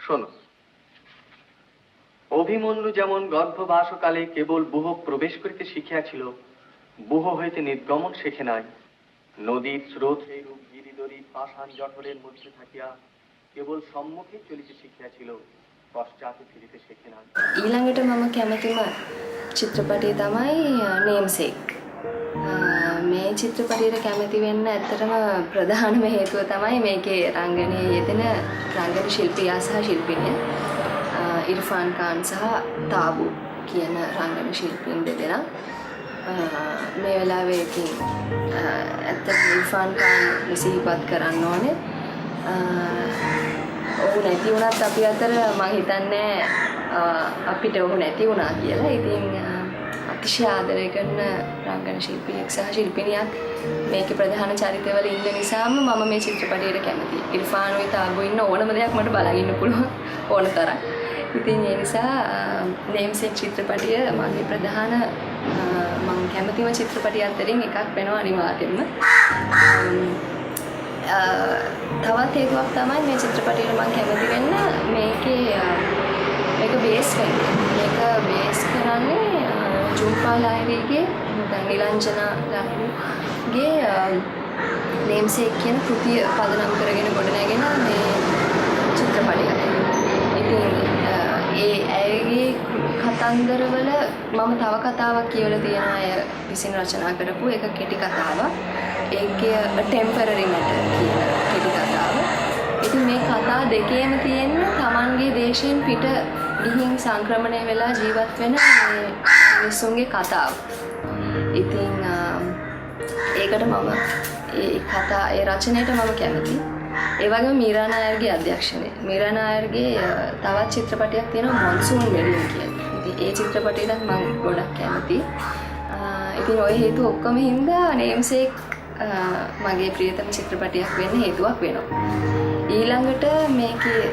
শোনো, অভিমন্যু যেমন গর্ভবাসকালে কেবল বুহ প্রবেশ করিতে শিখিয়াছিল, বুহ হইতে নির্গমন শেখে নাই। নদীর স্রোত সেইরূপ গিরিদরি পাষাণ জঠরের মধ্যে থাকিয়া কেবল সম্মুখে চলিতে শিখিয়াছিল, পশ্চাতে ফিরিতে শেখে নাই। ඊළඟට මම කැමතිම චිත්‍රපටිය තමයි නේම්සේක්. මේ චිත්‍රපටියට කැමති වෙන්න ඇත්තටම ප්‍රධානම හේතුව තමයි මේකේ රංගනයේ යෙදෙන රංගන ශිල්පියා සහ ශිල්පිනිය ඉර්ෆාන් ખાન සහ තාබු කියන රංගන ශිල්පීන් දෙදෙනා. මේ වෙලාවේ ඉතින් ඇත්තටම ඉර්ෆාන් ખાන් සිහිපත් කරන්න ඕනේ. ඔහු නැති වුණත් අපි අතර මම හිතන්නේ අපිට ඔහු නැති වුණා කියලා. ඉතින් අතිශය ආදරය කරන රංගන ශිල්පියෙක් සහ ශිල්පිනියක් මේකේ ප්‍රධාන චරිතවල ඉන්න නිසාම මම මේ චිත්‍රපටයට කැමතියි. ඉර්ෆානුයි තාබු ඉන්න ඕනම දෙයක් මට බලන් ඉන්න පුළුවන් ඕන තරම්. ඉතින් ඒ නිසා නේම්සේක් චිත්‍රපටිය මගේ ප්‍රධාන මම කැමතිම චිත්‍රපටිය අතරින් එකක් වෙනවා අනිවාර්යයෙන්ම. තවත් හේතුවක් තමයි මේ චිත්‍රපටියට මම කැමති වෙන්න මේක බේස් වෙන්නේ. මේක බේස් කරන්නේ ජුම්පා ලහිරිගේ නිලංජනා ලහිරිගේ නේම්සේක් කියන කෘතිය පදනම් කරගෙන ගොඩනැගෙන මේ චිත්‍රපටිය. ඉතින් ඒ ඇයගේ කතන්දරවල මම තව කතාවක් කියවලා තියෙන අය විසින් රචනා කරපු එක කෙටි කතාවක්. ඒකේ ටෙම්පරරි මැටර් කියන කෙටි කතාව. ඉතින් මේ කතා දෙකේම තියෙන Tamanගේ දේශයෙන් පිට ගිහින් සංක්‍රමණය වෙලා ජීවත් වෙන මිනිස්සුන්ගේ කතාව. ඉතින් ඒකට මම ඒ රචනයට මම කැමතියි. ඒ වගේම මීරා නායර්ගේ අධ්‍යක්ෂණය. මීරා නායර්ගේ තවත් චිත්‍රපටයක් තියෙනවා මොන්සූන් වෙඩින් කියලා. ඉතින් ඒ චිත්‍රපටයටත් මම ගොඩක් කැමතියි. ඉතින් ওই හේතු ඔක්කොම හින්දා නේම්සේක් මගේ ප්‍රියතම චිත්‍රපටයක් වෙන්න හේතුවක් වෙනවා. ඊළඟට මේකේ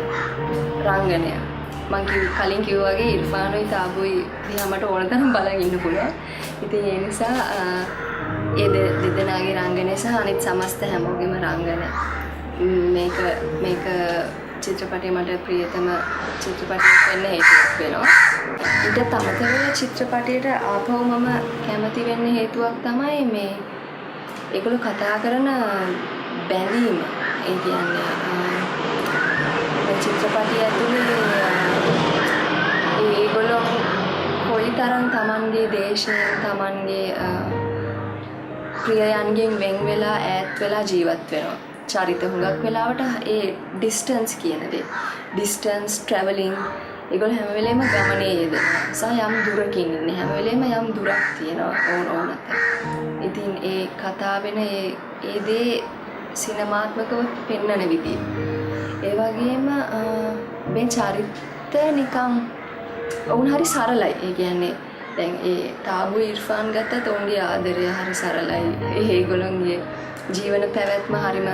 රංගනය. මම කලින් කිව්වා වගේ ඉර්ෆානුයි තාබුයි දිහා මට ඕන තරම් බලන් ඉන්න පුළුවන්. ඉතින් ඒ නිසා ඒ දෙදෙනාගේ රංගනය සහ අනිත් සමස්ත හැමෝගෙම රංගනය මේක චිත්‍රපටය මට ප්‍රියතම චිත්‍රපටයක් වෙන්න හේතුවක් වෙනවා. ඊට අමතරව චිත්‍රපටයට ආපහු මම කැමති වෙන්න හේතුවක් තමයි මේ ඒගොල්ලෝ කතා කරන බැඳීම. ඒ කියන්නේ මේ චිත්‍රපටිය ඇතුලේ ඒගොල්ලෝ කොයිතරම් Tamanගේ දේශයෙන් Tamanගේ ප්‍රියයන්ගෙන් වෙන් වෙලා ඈත් වෙලා ජීවත් වෙනවා. චරිත හුඟක් වෙලාවට ඒ ඩිස්ටන්ස් කියන දේ. ඩිස්ටන්ස් ට්‍රැවලින් ඒගොල්ලෝ හැම වෙලේම ගමනේ යෙදෙනවා. සහ යම් දුරකින් ඉන්නේ. හැම වෙලේම යම් දුරක් තියෙනවා ඕනත්. ඉතින් ඒ කතාවෙන ඒ දේ සිනමාත්මකව පෙන්වන විදිය. ඒ වගේම මේ චරිත නිකන් වුණ හරි සරලයි. ඒ කියන්නේ දැන් ඒ තාබු ඉර්ෆාන් ගත්තත් ඔවුන්ගේ ආදරය හරි සරලයි. ඒගොල්ලන්ගේ ජීවන පැවැත්ම හරිම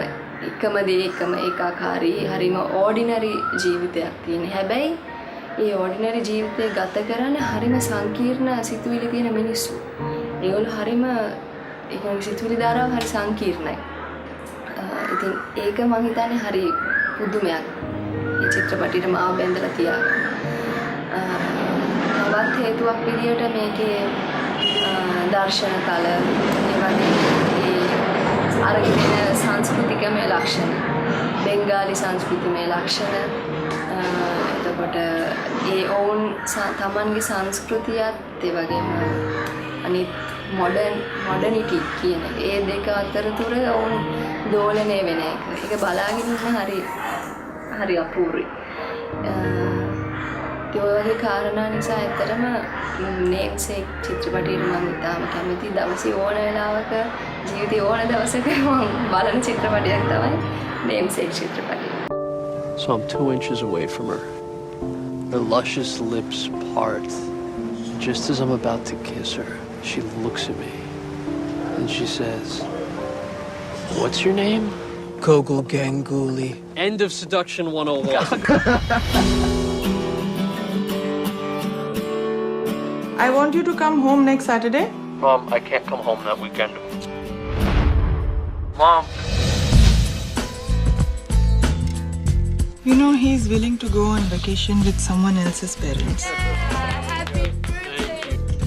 එකම දේ එකම ඒකාකාරී හරිම ඕඩිනරි ජීවිතයක් තියෙන. හැබැයි ඒ ඕඩිනරි ජීවිතය ගත කරන්නේ හරිම සංකීර්ණ සිතුවිලි තියෙන මිනිස්සු. ඒගොල්ලෝ හරිම ඒක සිතුවිලි ධාරාව හරි සංකීර්ණයි. ඉතින් ඒක මම හිතන්නේ හරි පුදුමයක්. මේ චිත්‍රපටියට මාව බැඳලා තියාගන්න. තවත් හේතුවක් විදියට මේකේ දර්ශන කල ඒ වගේ අරගෙන සංස්කෘතිකමය ලක්ෂණ, බෙන්ගාලි සංස්කෘතිමය ලක්ෂණ, එතකොට ඒ ඔවුන් තමන්ගේ සංස්කෘතියත් ඒ වගේම අනිත් මොඩර්නිටි කියන ඒ දෙක අතරතුර ඔවුන් දෝලණය වෙන එක. ඒක බලාගෙන ඉන්න හරි අපූර්වයි. ඒ වගේ කාරණා නිසා ඇත්තටම නේම්සේක් චිත්‍රපටයට මම ඉතාම කැමතියි. දවසේ ඕන වෙලාවක ජීවිතේ ඕන දවසක මම බලන චිත්‍රපටයක් තමයි නේම්සේක් චිත්‍රපටය. So I'm 2 inches away from her. Her luscious lips part. Just as I'm about to kiss her, she looks at me and she says, What's your name? Gogol Ganguly. End of seduction 101. I want you to come home next Saturday. Mom, I can't come home that weekend. Mom. You know, he's willing to go on vacation with someone else's parents.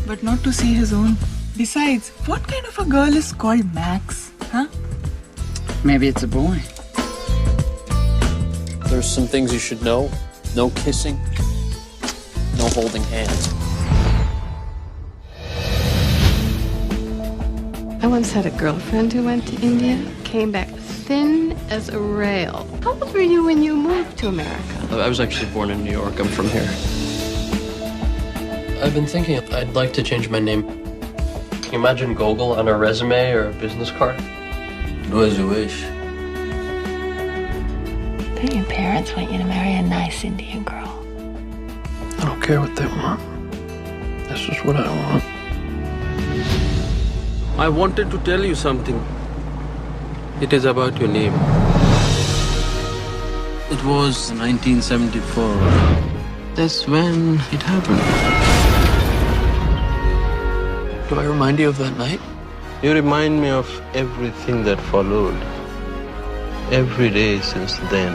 But not to see his own. Besides, what kind of a girl is called Max? Huh? Maybe it's a boy. There's some things you should know. No kissing. No holding hands. I once had a girlfriend who went to India, came back thin as a rail. How old were you when you moved to America? I was actually born in New York. I'm from here. I've been thinking I'd like to change my name. Can you imagine Gogol on a resume or a business card? Do as you wish. Don't your parents want you to marry a nice Indian girl? I don't care what they want. This is what I want. I wanted to tell you something. It is about your name. It was 1974. That's when it happened. Do I remind you of that night? You remind me of everything that followed. Every day since then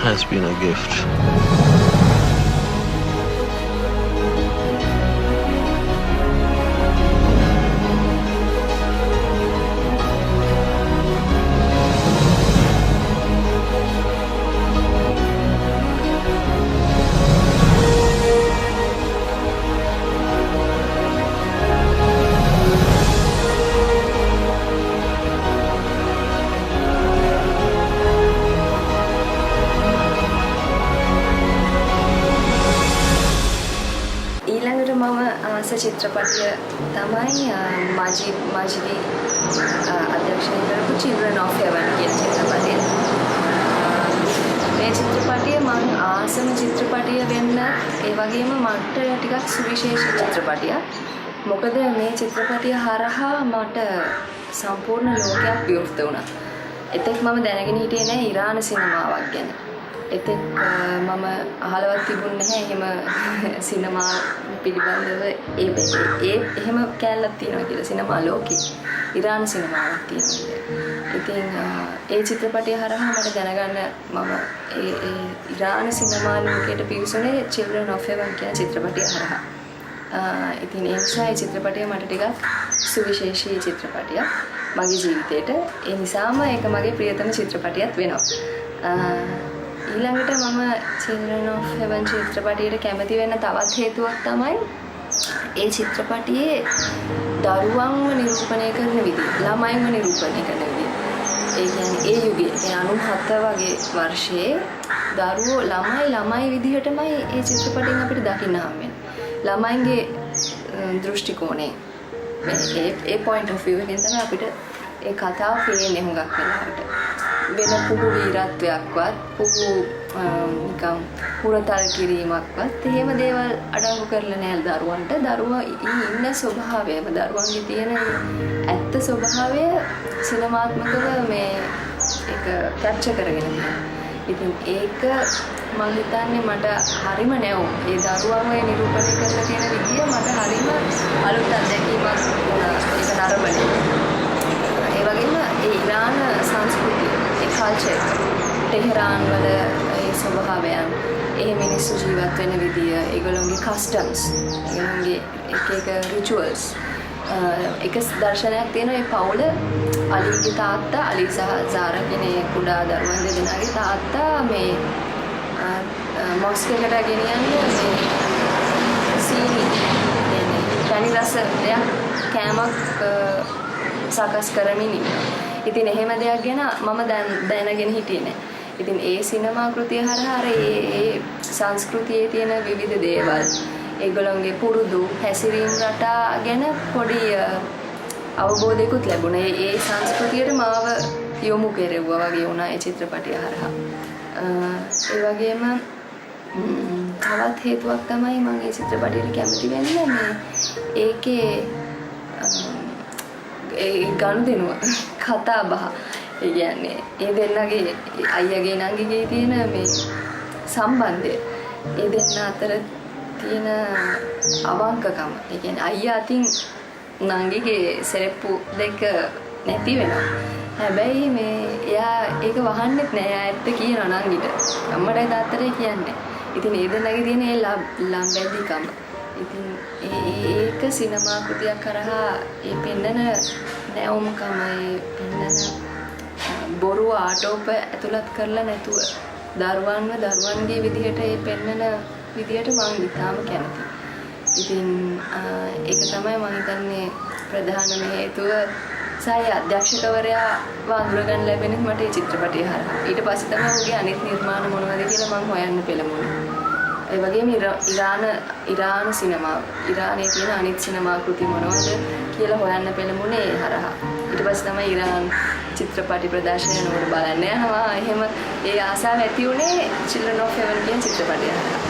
has been a gift. චිත්‍රපටය තමයි මාජිදී අධ්‍යක්ෂණය කරපු Children of Heaven කියන චිත්‍රපටය. මේ චිත්‍රපටය මම ආසම චිත්‍රපටය වෙන්න ඒ වගේම මට ටිකක් සුවිශේෂී චිත්‍රපටයක්. මොකද මේ චිත්‍රපටය හරහා මට සම්පූර්ණ ලෝකයක් විවෘත වුණා. එතෙක් මම දැනගෙන හිටියේ නෑ ඉරාන සිනමාවක් ගැන. එතෙක් මම අහලවත් තිබුණේ නැහැ එහෙම සිනමා පිළිබඳව එහෙම කැලලක් තියෙනවා කියලා සිනමා ලෝකේ ඉරාන සිනමාවක් තියෙනවා. ඉතින් ඒ චිත්‍රපටය හරහා මට දැනගන්න මම ඒ ඉරාන සිනමා ලෝකයට පිවිසුනේ Children of Heaven කියන චිත්‍රපටය හරහා. ඉතින් ඒ නිසා ඒ චිත්‍රපටය මට ටිකක් සුවිශේෂී චිත්‍රපටයක් මගේ ජීවිතේට. ඒ නිසාම ඒක මගේ ප්‍රියතම චිත්‍රපටයක් වෙනවා. ඊළඟට මම Children of Heaven චිත්‍රපටයට කැමති වෙන්න තවත් හේතුවක් තමයි ඒ චිත්‍රපටයේ දරුවන්ව නිරූපණය කරන විදිහ, ළමයින්ව නිරූපණය කරන විදිහ. ඒ කියන්නේ ඒ යුගයේ 97 වගේ වර්ෂයේ දරුවෝ ළමයි විදිහටමයි ඒ චිත්‍රපටයෙන් අපිට දකින්න හම්බෙන්නේ. ළමයින්ගේ දෘෂ්ටි කෝණය ඒ point of view එකෙන් තමයි අපිට ඒ කතාව පේන්නේ හුඟක් වෙලාවට. වෙන පුහු වීරත්වයක්වත් පුහු නිකම් පුරතල් කිරීමක්වත් එහෙම දේවල් අඩංගු කරලා නැහැ දරුවන්ට. දරුවා ඉන්න ස්වභාවයම දරුවන්ගේ තියෙන ඇත්ත ස්වභාවය සිනමාත්මකව මේ ඒක කැප්චර් කරගෙන තියෙනවා. ඉතින් ඒක මම හිතන්නේ මට හරිම නැවුම්. ඒ දරුවන්ව නිරූපණය කරලා තියෙන විදිය මට හරිම අලුත් අත්දැකීමක් වුණා. ඒක නරඹන්නේ. ඒ වගේම ඒ ඉරාන සංස්කෘතිය කල්චර් ටෙහෙරාන් වල ඒ ස්වභාවයන් ඒ මිනිස්සු ජීවත් වෙන විදිය ඒගොල්ලෝගේ කස්ටම්ස් ඒගොල්ලෝගේ එක රිචුවල්ස් එක දර්ශනයක් තියෙනවා. ඒ පවුල අලීගේ තාත්තා අලී සහ සාරා කියන කුඩා දරුවන් දෙදෙනාගේ තාත්තා මේ මොස්ක් එකට ගෙනියන්නේ මේ සීනි කියන්නේ තනි රස දෙයක් කෑමක් සකස් කරමින් ඉන්නවා. ඉතින් එහෙම දෙයක් ගැන මම දැනගෙන හිටියේ නෑ. ඉතින් ඒ සිනමා කෘතිය හරහා ඒ සංස්කෘතියේ තියෙන විවිධ දේවල් ඒගොල්ලන්ගේ පුරුදු හැසිරීම් රටා ගැන පොඩි අවබෝධයකුත් ලැබුණා. ඒ සංස්කෘතියට මාව යොමු කෙරෙව්වා වගේ වුණා ඒ චිත්‍රපටය හරහා. ඒ වගේම තවත් හේතුවක් තමයි මම මේ චිත්‍රපටයට කැමති වෙන්නේ මේ ඒකේ ඒ ගනුදෙනුව කතා බහ ඒ කියන්නේ ඒ දෙන්නගේ අයියාගේ නංගිගේ තියෙන මේ සම්බන්ධය ඒ දෙන්න අතර තියෙන අවංකකම ඒ කියන්නේ අයියා අතින් නංගිගේ සෙරෙප්පු දෙක නැති වෙනවා. හැබැයි මේ එයා ඒක වහන්නෙත් නෑ. එයා ඇත්ත කියනවා නංගිට. අම්මටයි තාත්තටයි කියන්නේ. ඉතින් ඒ දෙන්නගේ තියෙන ඒ ලම්බැදිකම. ඉතින් ඒක සිනමා කෘතියක් කරහා ඒ පෙන්නන නැවුම්කම ඒ පෙන්නන බොරුව ආටෝප ඇතුළත් කරලා නැතුව දරුවන්ගේ විදිහට ඒ පෙන්නන විදිහට මම ඉතාම කැමතියි. ඉතින් ඒක තමයි මම හිතන්නේ ප්‍රධානම හේතුව. සාය අධ්‍යක්ෂකවරයා වඳුරගන්න ලැබෙන්නේ මට මේ චිත්‍රපටය හරහා. ඊට පස්සේ තමයි ඔහුගේ අනිත් නිර්මාණ මොනවද කියලා මම හොයන්න පෙළඹුණේ. ඒ වගේම ඉරාන සිනමාව, ඉරානයේ තියෙන අනිත් සිනමා කෘති මොනවද කියලා හොයන්න පෙළඹුණේ ඒ හරහා. ඊට පස්සේ තමයි ඉරාන් චිත්‍රපටි ප්‍රදර්ශනය නෝර බලන්න යනවා. එහෙම ඒ ආසාව ඇති වුණේ Children of Heaven කියන චිත්‍රපටය හරහා.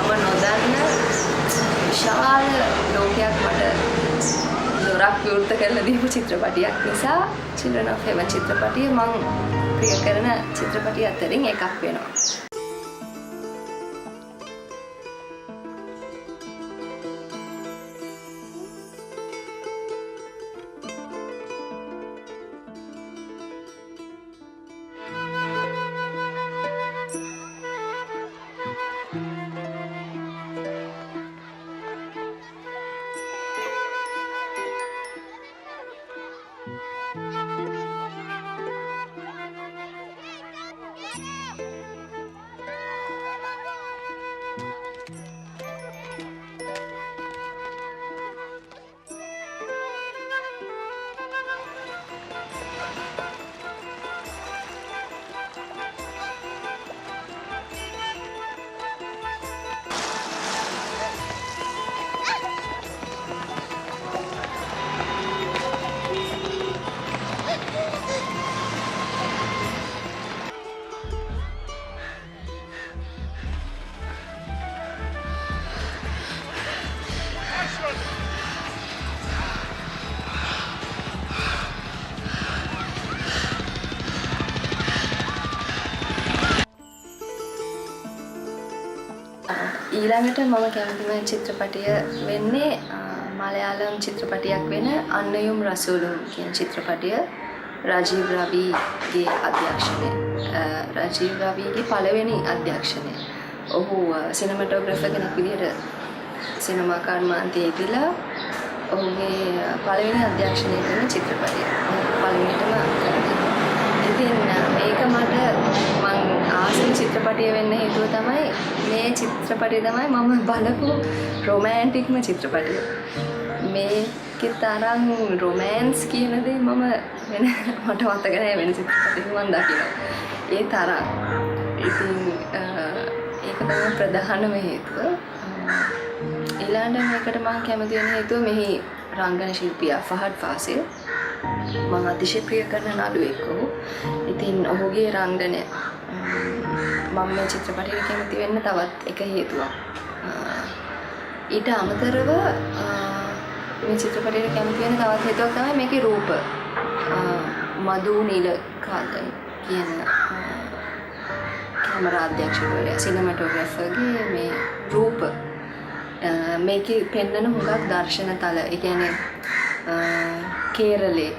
මම නොදන්න විශාල ලෝකයක් මට දොරක් විවෘත කරලා දීපු චිත්‍රපටියක් නිසා Children of Heaven චිත්‍රපටිය මම ප්‍රිය කරන චිත්‍රපටි අතරින් එකක් වෙනවා. ඊළඟට මම කැමතිම චිත්‍රපටය වෙන්නේ මලයාලම් චිත්‍රපටයක් වෙන අන්නයුම් රසූලුම් කියන චිත්‍රපටය. රජීව් රවිගේ අධ්‍යක්ෂණය. රජීව් රවිගේ පළවෙනි අධ්‍යක්ෂණය. ඔහු සිනමැටෝග්‍රැෆර් කෙනෙක් විදිහට සිනමා කර්මාන්තයේ ඉඳලා ඔහුගේ පළවෙනි අධ්‍යක්ෂණය කරන චිත්‍රපටය. පළවෙනිටම ඉතින් මේක මට මං ආසම චිත්‍රපටය වෙන්න හේතුව තමයි මේ චිත්‍රපටය තමයි මම බලපු රොමෑන්ටික්ම චිත්‍රපටය. මේකේ තරම් රොමෑන්ස් කියන දේ මම වෙන මට මතක නෑ වෙන චිත්‍රපටයක මම දකිනවා. ඒ තරම්. ඉතින් ඒක තමයි ප්‍රධානම හේතුව. ඊළඟට මේකට මම කැමති වෙන හේතුව මෙහි රංගන ශිල්පියා ෆහඩ් ෆාසිල් මම අතිශය ප්‍රිය කරන නළුවෙක් ඔහු. ඉතින් ඔහුගේ රංගනය මම මේ චිත්‍රපටයට කැමති වෙන්න තවත් එක හේතුවක්. ඊට අමතරව මේ චිත්‍රපටයට කැමති වෙන තවත් හේතුවක් තමයි මේකේ රූප. මදු නිලකාන්තන් කියන කැමරා අධ්‍යක්ෂකවරයා සිනමැටෝග්‍රැෆර්ගේ මේ රූප මේකේ පෙන්වන හුඟක් දර්ශන තල. ඒ කියන්නේ කේරළේ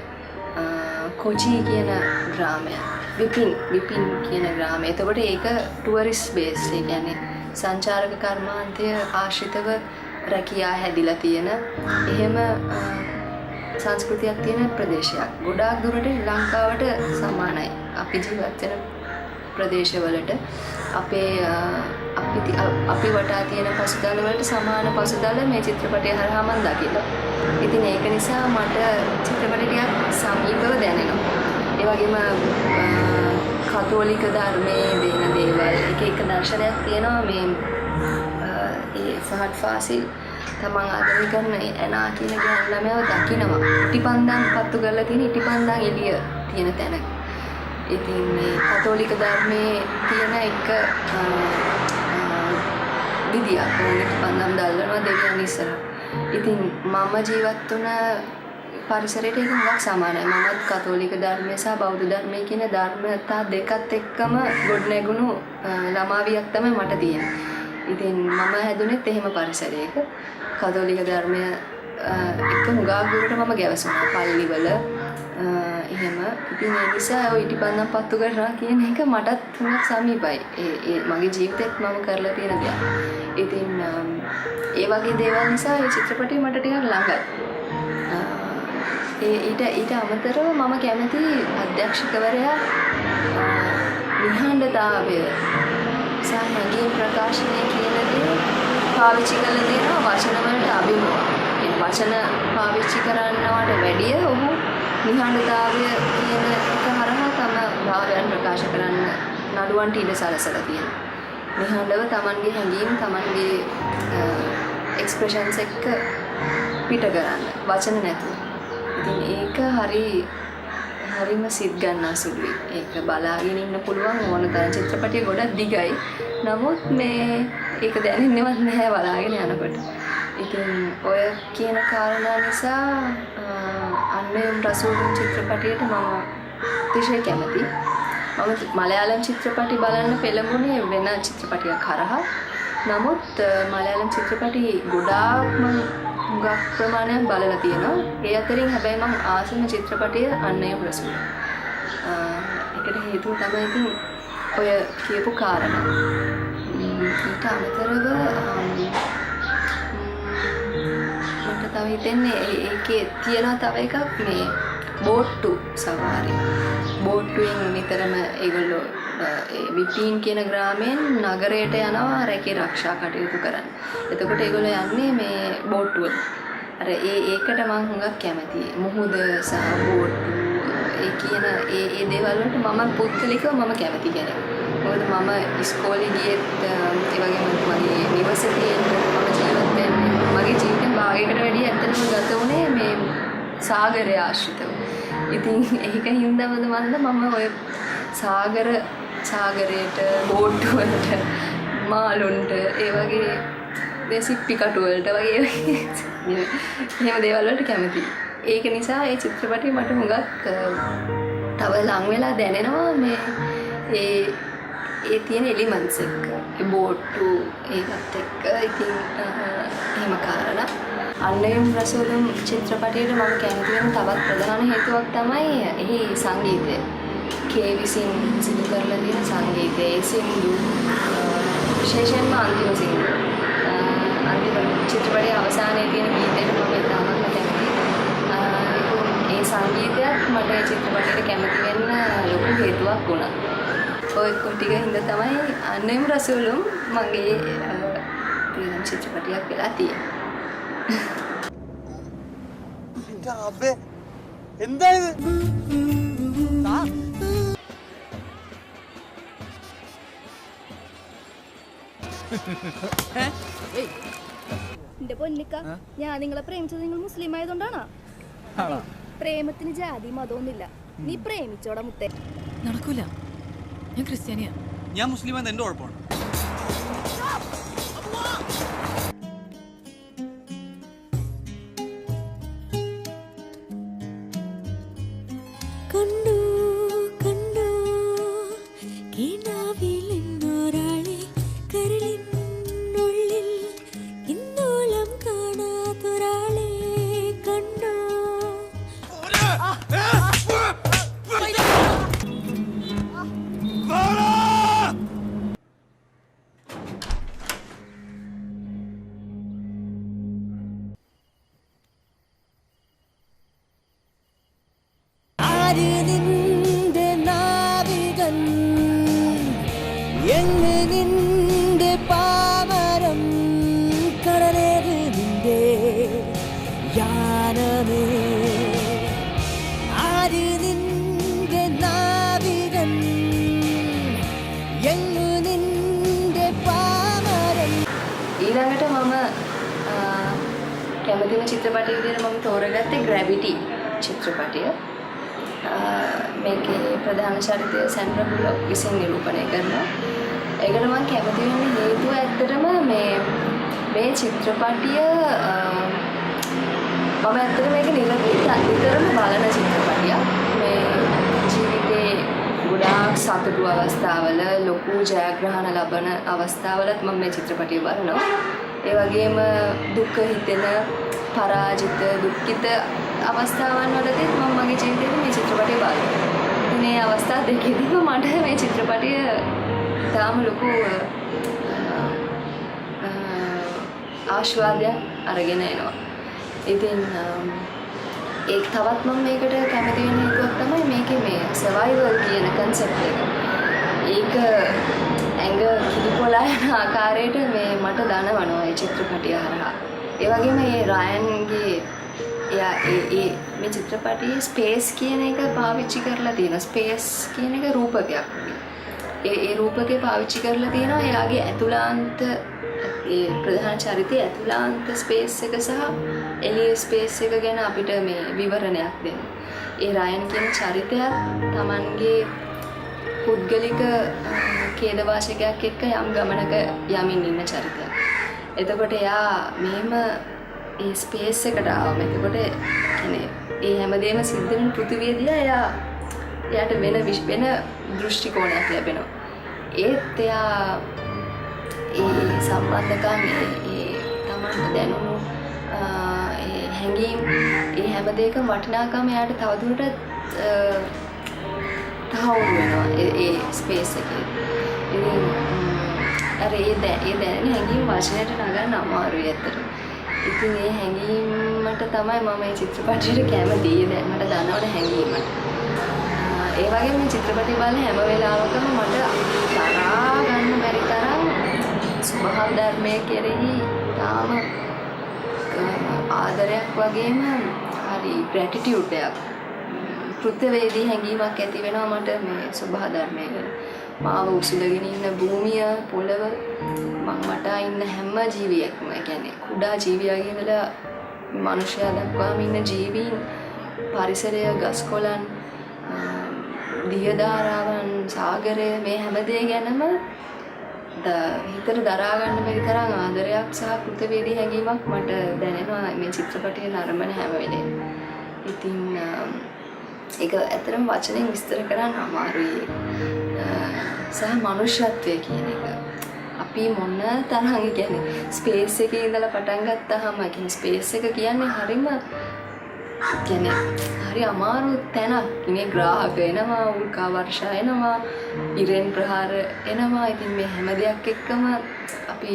කොචි කියන ග්‍රාමය, විපින් කියන ග්‍රාමය. එතකොට ඒක ටුවරිස්ට් බේස්. ඒ කියන්නේ සංචාරක කර්මාන්තය ආශ්‍රිතව රැකියා හැදිලා තියෙන එහෙම සංස්කෘතියක් තියෙන ප්‍රදේශයක්. ගොඩාක් දුරට ලංකාවට සමානයි. අපි ජීවත් වෙන ප්‍රදේශවලට අපි වටා තියෙන පසුතල වලට සමාන පසුතල මේ චිත්‍රපටය හරහා මම දකිනවා. ඉතින් ඒක නිසා මට චිත්‍රපටය ටිකක් සමීපව දැනෙනවා. ඒ වගේම කතෝලික ධර්මයේ දෙන දේවල් එක දර්ශනයක් තියෙනවා මේ ඒ ෆහඩ් ෆාසිල් තමන් ආදරය කරන ඇනා කියන ගෑනු ළමයාව දකිනවා. ඉටිපන්දම් පත්තු කරලා තියෙන ඉටිපන්දම් එළිය තියෙන තැන. ඉතින් මේ කතෝලික ධර්මයේ තියෙන එක විදියක් ඕනෙට පන්දම් දැල්වනවා දෙවියන් ඉස්සරහ. ඉතින් මම ජීවත් වුණ පරිසරයට ඒක හුඟක් සමානයි. මමත් කතෝලික ධර්මය සහ බෞද්ධ ධර්මය කියන ධර්මතා දෙකත් එක්කම ගොඩනැගුණු ළමාවියක් තමයි මට තියෙන්නේ. ඉතින් මම හැදුනෙත් එහෙම පරිසරයක. කතෝලික ධර්මය එක්ක හුඟක් දුරට මම ගැවසුණා. පල්ලිවල එහෙම. ඉතින් ඒ නිසා ඔය ඉටිපන්දම් පත්තු කරනවා කියන එක මටත් හුඟක් සමීපයි. ඒ මගේ ජීවිතේත් මම කරලා තියෙන දෙයක්. ඉතින් ඒ වගේ දේවල් නිසා මේ චිත්‍රපටය මට ටිකක් ළඟයි. ඊට අමතරව මම කැමති අධ්‍යක්ෂකවරයා නිහඬතාවය සහ නැගීම් ප්‍රකාශනය කියන දේ පාවිච්චි කරලා දෙනවා වචන වලට අභිමුව. ඒ වචන පාවිච්චි කරනවට වැඩිය ඔහු නිහඬතාවය කියන එක හරහා තම භාවයන් ප්‍රකාශ කරන්න නළුවන්ට ඉඩ සලසලා තියෙනවා. නිහඬව Tamanගේ හැඟීම් Tamanගේ එක්ස්ප්‍රෙෂන්ස් එක්ක පිට කරන්න වචන නැතුව. ඉතින් ඒක හරිම සිත් ගන්නා සුළුයි. ඒක බලාගෙන ඉන්න පුළුවන් ඕන තරම් චිත්‍රපටිය ගොඩක් දිගයි. නමුත් ඒක දැනෙන්නේවත් නැහැ බලාගෙන යනකොට. ඉතින් ඔය කියන කාරණා නිසා අන්වයම් රසූලුන් චිත්‍රපටියට මම අතිශය කැමතියි. මම මලයාලම් චිත්‍රපටි බලන්න පෙළඹුණේ වෙන චිත්‍රපටියක් හරහා. නමුත් මලයාලම් චිත්‍රපටි ගොඩාක්ම හුඟක් ප්‍රමාණයක් බලලා තියෙනවා. ඒ අතරින් හැබැයි මම ආසම චිත්‍රපටිය අන්වයම් රසූලුන්. ඒකට හේතුව තමයි ඉතින් ඔය කියපු කාරණා. ඊට අමතරව මට තව හිතෙන්නේ ඒකේ තියෙනවා තව එකක් මේ බෝට්ටු සවාරි. බෝට්ටුවෙන් නිතරම ඒගොල්ලෝ විපීන් කියන ග්‍රාමයෙන් නගරයට යනවා රැකී ආරක්ෂා කටයුතු කරන්න. එතකොට ඒගොල්ලෝ යන්නේ මේ බෝට්ටුවල. අර ඒකට මම හුඟක් කැමතියි. මුහුද සහ බෝට්ටු ඒ කියන ඒ දේවල් වලට මම පුද්ගලිකව මම කැමති කෙනෙක්. මොකද මම ඉස්කෝලේ ගියෙත් ඒ වගේම මගේ නිවසේ තියෙන මම ජීවත් වෙන්නේ මගේ ජීවිතේ භාගයකට වැඩිය ඇත්තටම ගත වුණේ මේ සාගරය ආශ්‍රිතව. ඉතින් ඒකින්ද මම ඔය සාගරයට බෝට්ටු වලට මාළුන්ට ඒ වගේ සිප්පි කටු වලට වගේ එහෙම දේවල් වලට කැමතියි. ඒක නිසා ඒ චිත්‍රපටය මට හුඟක් තව ලං වෙලා දැනෙනවා මේ ඒ තියෙන එලිමන්ට්ස් එක්ක. ඒ බෝට්ටු ඒකත් එක්ක ඉතින් එහෙම කාරණා. අන්වයම් රසූලුන් චිත්‍රපටයට මම කැමති වෙන තවත් ප්‍රධාන හේතුවක් තමයි එහි සංගීතය. කේ විසින් සිදු කරලා තියෙන සංගීතය. ඒ සින්දු විශේෂයෙන්ම අන්තිම සින්දු. අන්තිම චිත්‍රපටයේ අවසානයේ තියෙන ගීතයට මම ඉතාමත් කැමතියි. ඒ සංගීතයත් මට චිත්‍රපටයට කැමති වෙන්න ලොකු හේතුවක් වුණා. ඔය ටික හින්දා තමයි අන්වයම් රසූලුන් මගේ ප්‍රියම චිත්‍රපටයක් වෙලා තියෙන්නේ. അബേ എന്താ ഇത് എന്റെ പൊന്നിക്ക ഞാൻ നിങ്ങളെ പ്രേമിച്ചത് നിങ്ങൾ മുസ്ലിം ആയതുകൊണ്ടാണോ? പ്രേമത്തിന് ജാതി മതമൊന്നുമില്ല. നീ പ്രേമിച്ചോടാ മുത്തേ. നടക്കൂല. ഞാൻ ക്രിസ്ത്യാനിയാ. ഞാൻ മുസ്ലിമാണെന്ന് എന്റെ കുഴപ്പമാണ്. ඊළඟට මම කැමතිම චිත්‍රපටය විදිහට මම තෝරගත්තේ ග්‍රැවිටි චිත්‍රපටය. මේකේ ප්‍රධාන චරිතය සැන්ඩ්‍රා බුලොක් විසින් නිරූපණය කරනවා. ඒකට මම කැමති වෙන්න හේතුව ඇත්තටම මේ චිත්‍රපටය මම ඇත්තට මේක නිතරම බලන චිත්‍රපටියක්. මේ ජීවිතේ ගොඩාක් සතුටු අවස්ථාවල ලොකු ජයග්‍රහණ ලබන අවස්ථාවලත් මම මේ චිත්‍රපටිය බලනවා. ඒ වගේම දුක හිතෙන පරාජිත දුක්ඛිත අවස්ථාවන් වලදීත් මම මගේ ජීවිතේ මේ චිත්‍රපටිය බලනවා. ඉතින් මේ අවස්ථා දෙකේදීම මට මේ චිත්‍රපටිය තාම ලොකු ආශාවයක් අරගෙන එනවා. ඉතින් ඒක තවත් මම මේකට කැමති වෙන හේතුවක් තමයි මේකේ මේ සර්වයිවල් කියන concept එක. ඒක ඇඟ කිලිපොලා යන ආකාරයට මේ මට දනවනවා මේ චිත්‍රපටිය හරහා. ඒ වගේම මේ රයන්ගේ මේ චිත්‍රපටියේ ස්පේස් කියන එක පාවිච්චි කරලා තියෙනවා. ස්පේස් කියන එක රූපකයක්. ඒ රූපකේ පාවිච්චි කරලා තියෙනවා. එයාගේ ඇතුළාන්ත ඒ ප්‍රධාන චරිතයේ ඇතුළාන්ත ස්පේස් එක සහ එළිය ස්පේස් එක ගැන අපිට මේ විවරණයක් දෙන්න. ඒ රයන් කියන චරිතයත් Tamanගේ පුද්ගලික ඛේදවාචකයක් එක්ක යම් ගමනක යමින් ඉන්න චරිතයක්. එතකොට එයා මෙහෙම ඒ ස්පේස් එකට ආවම එතකොට කියන්නේ ඒ හැමදේම සිද්ධ වෙන පෘථිවිය දිහා එයාට වෙන දෘෂ්ටි කෝණයක් ලැබෙනවා. ඒත් එයා ඒ සම්බන්ධකම් ඒ තමන්ට දැනුණු ඒ හැඟීම් ඒ හැම දෙයකම වටිනාකම එයාට තවදුරටත් තහවුරු වෙනවා ඒ ස්පේස් එකේ. ඉතින් අර ඒ දැනෙන හැඟීම් වචනයට නගන්න අමාරුයි ඇත්තට. ඉතින් ඒ හැඟීමට තමයි මම මේ චිත්‍රපටයට කැමති. දැන් මට දැනවන හැඟීමට. ඒ වගේම මේ චිත්‍රපටය බලන හැම වෙලාවකම මට තරහා ගන්න බැරි තරම් ස්වභාව ධර්මයේ කෙරෙහි තාම ආදරයක් වගේම හරි ග්‍රැටිටියුඩ් එකක් කෘතවේදී හැඟීමක් ඇති වෙනවා මට මේ ස්වභාව ධර්මයේ ගැන. මාව උසුලගෙන ඉන්න භූමිය පොළව මට ඉන්න හැම ජීවියෙක්ම ඒ කියන්නේ කුඩා ජීවියාගේ ඉඳලා මනුෂ්‍යයා දක්වාම ඉන්න ජීවීන් පරිසරය ගස්කොළන් දියදාරාවන් සාගරය මේ හැම දෙය ගැනම හිතට දරා ගන්න බැරි තරම් ආදරයක් සහ කෘතවේදී හැඟීමක් මට දැනෙනවා මේ චිත්‍රපටයේ නරඹන හැම වෙලේම. ඉතින් ඒක ඇත්තටම වචනෙන් විස්තර කරන්න අමාරුයි. සහ මනුෂ්‍යත්වය කියන එක අපි මොන තරම් කියන්නේ ස්පේස් එකේ ඉඳලා පටන් ගත්තාම කියන්නේ ස්පේස් එක කියන්නේ හරි අමාරු තැනක්. මේ ග්‍රාහක එනවා, උල්කා වර්ෂා එනවා, ඉරෙන් ප්‍රහාර එනවා. ඉතින් මේ හැම දෙයක් එක්කම අපි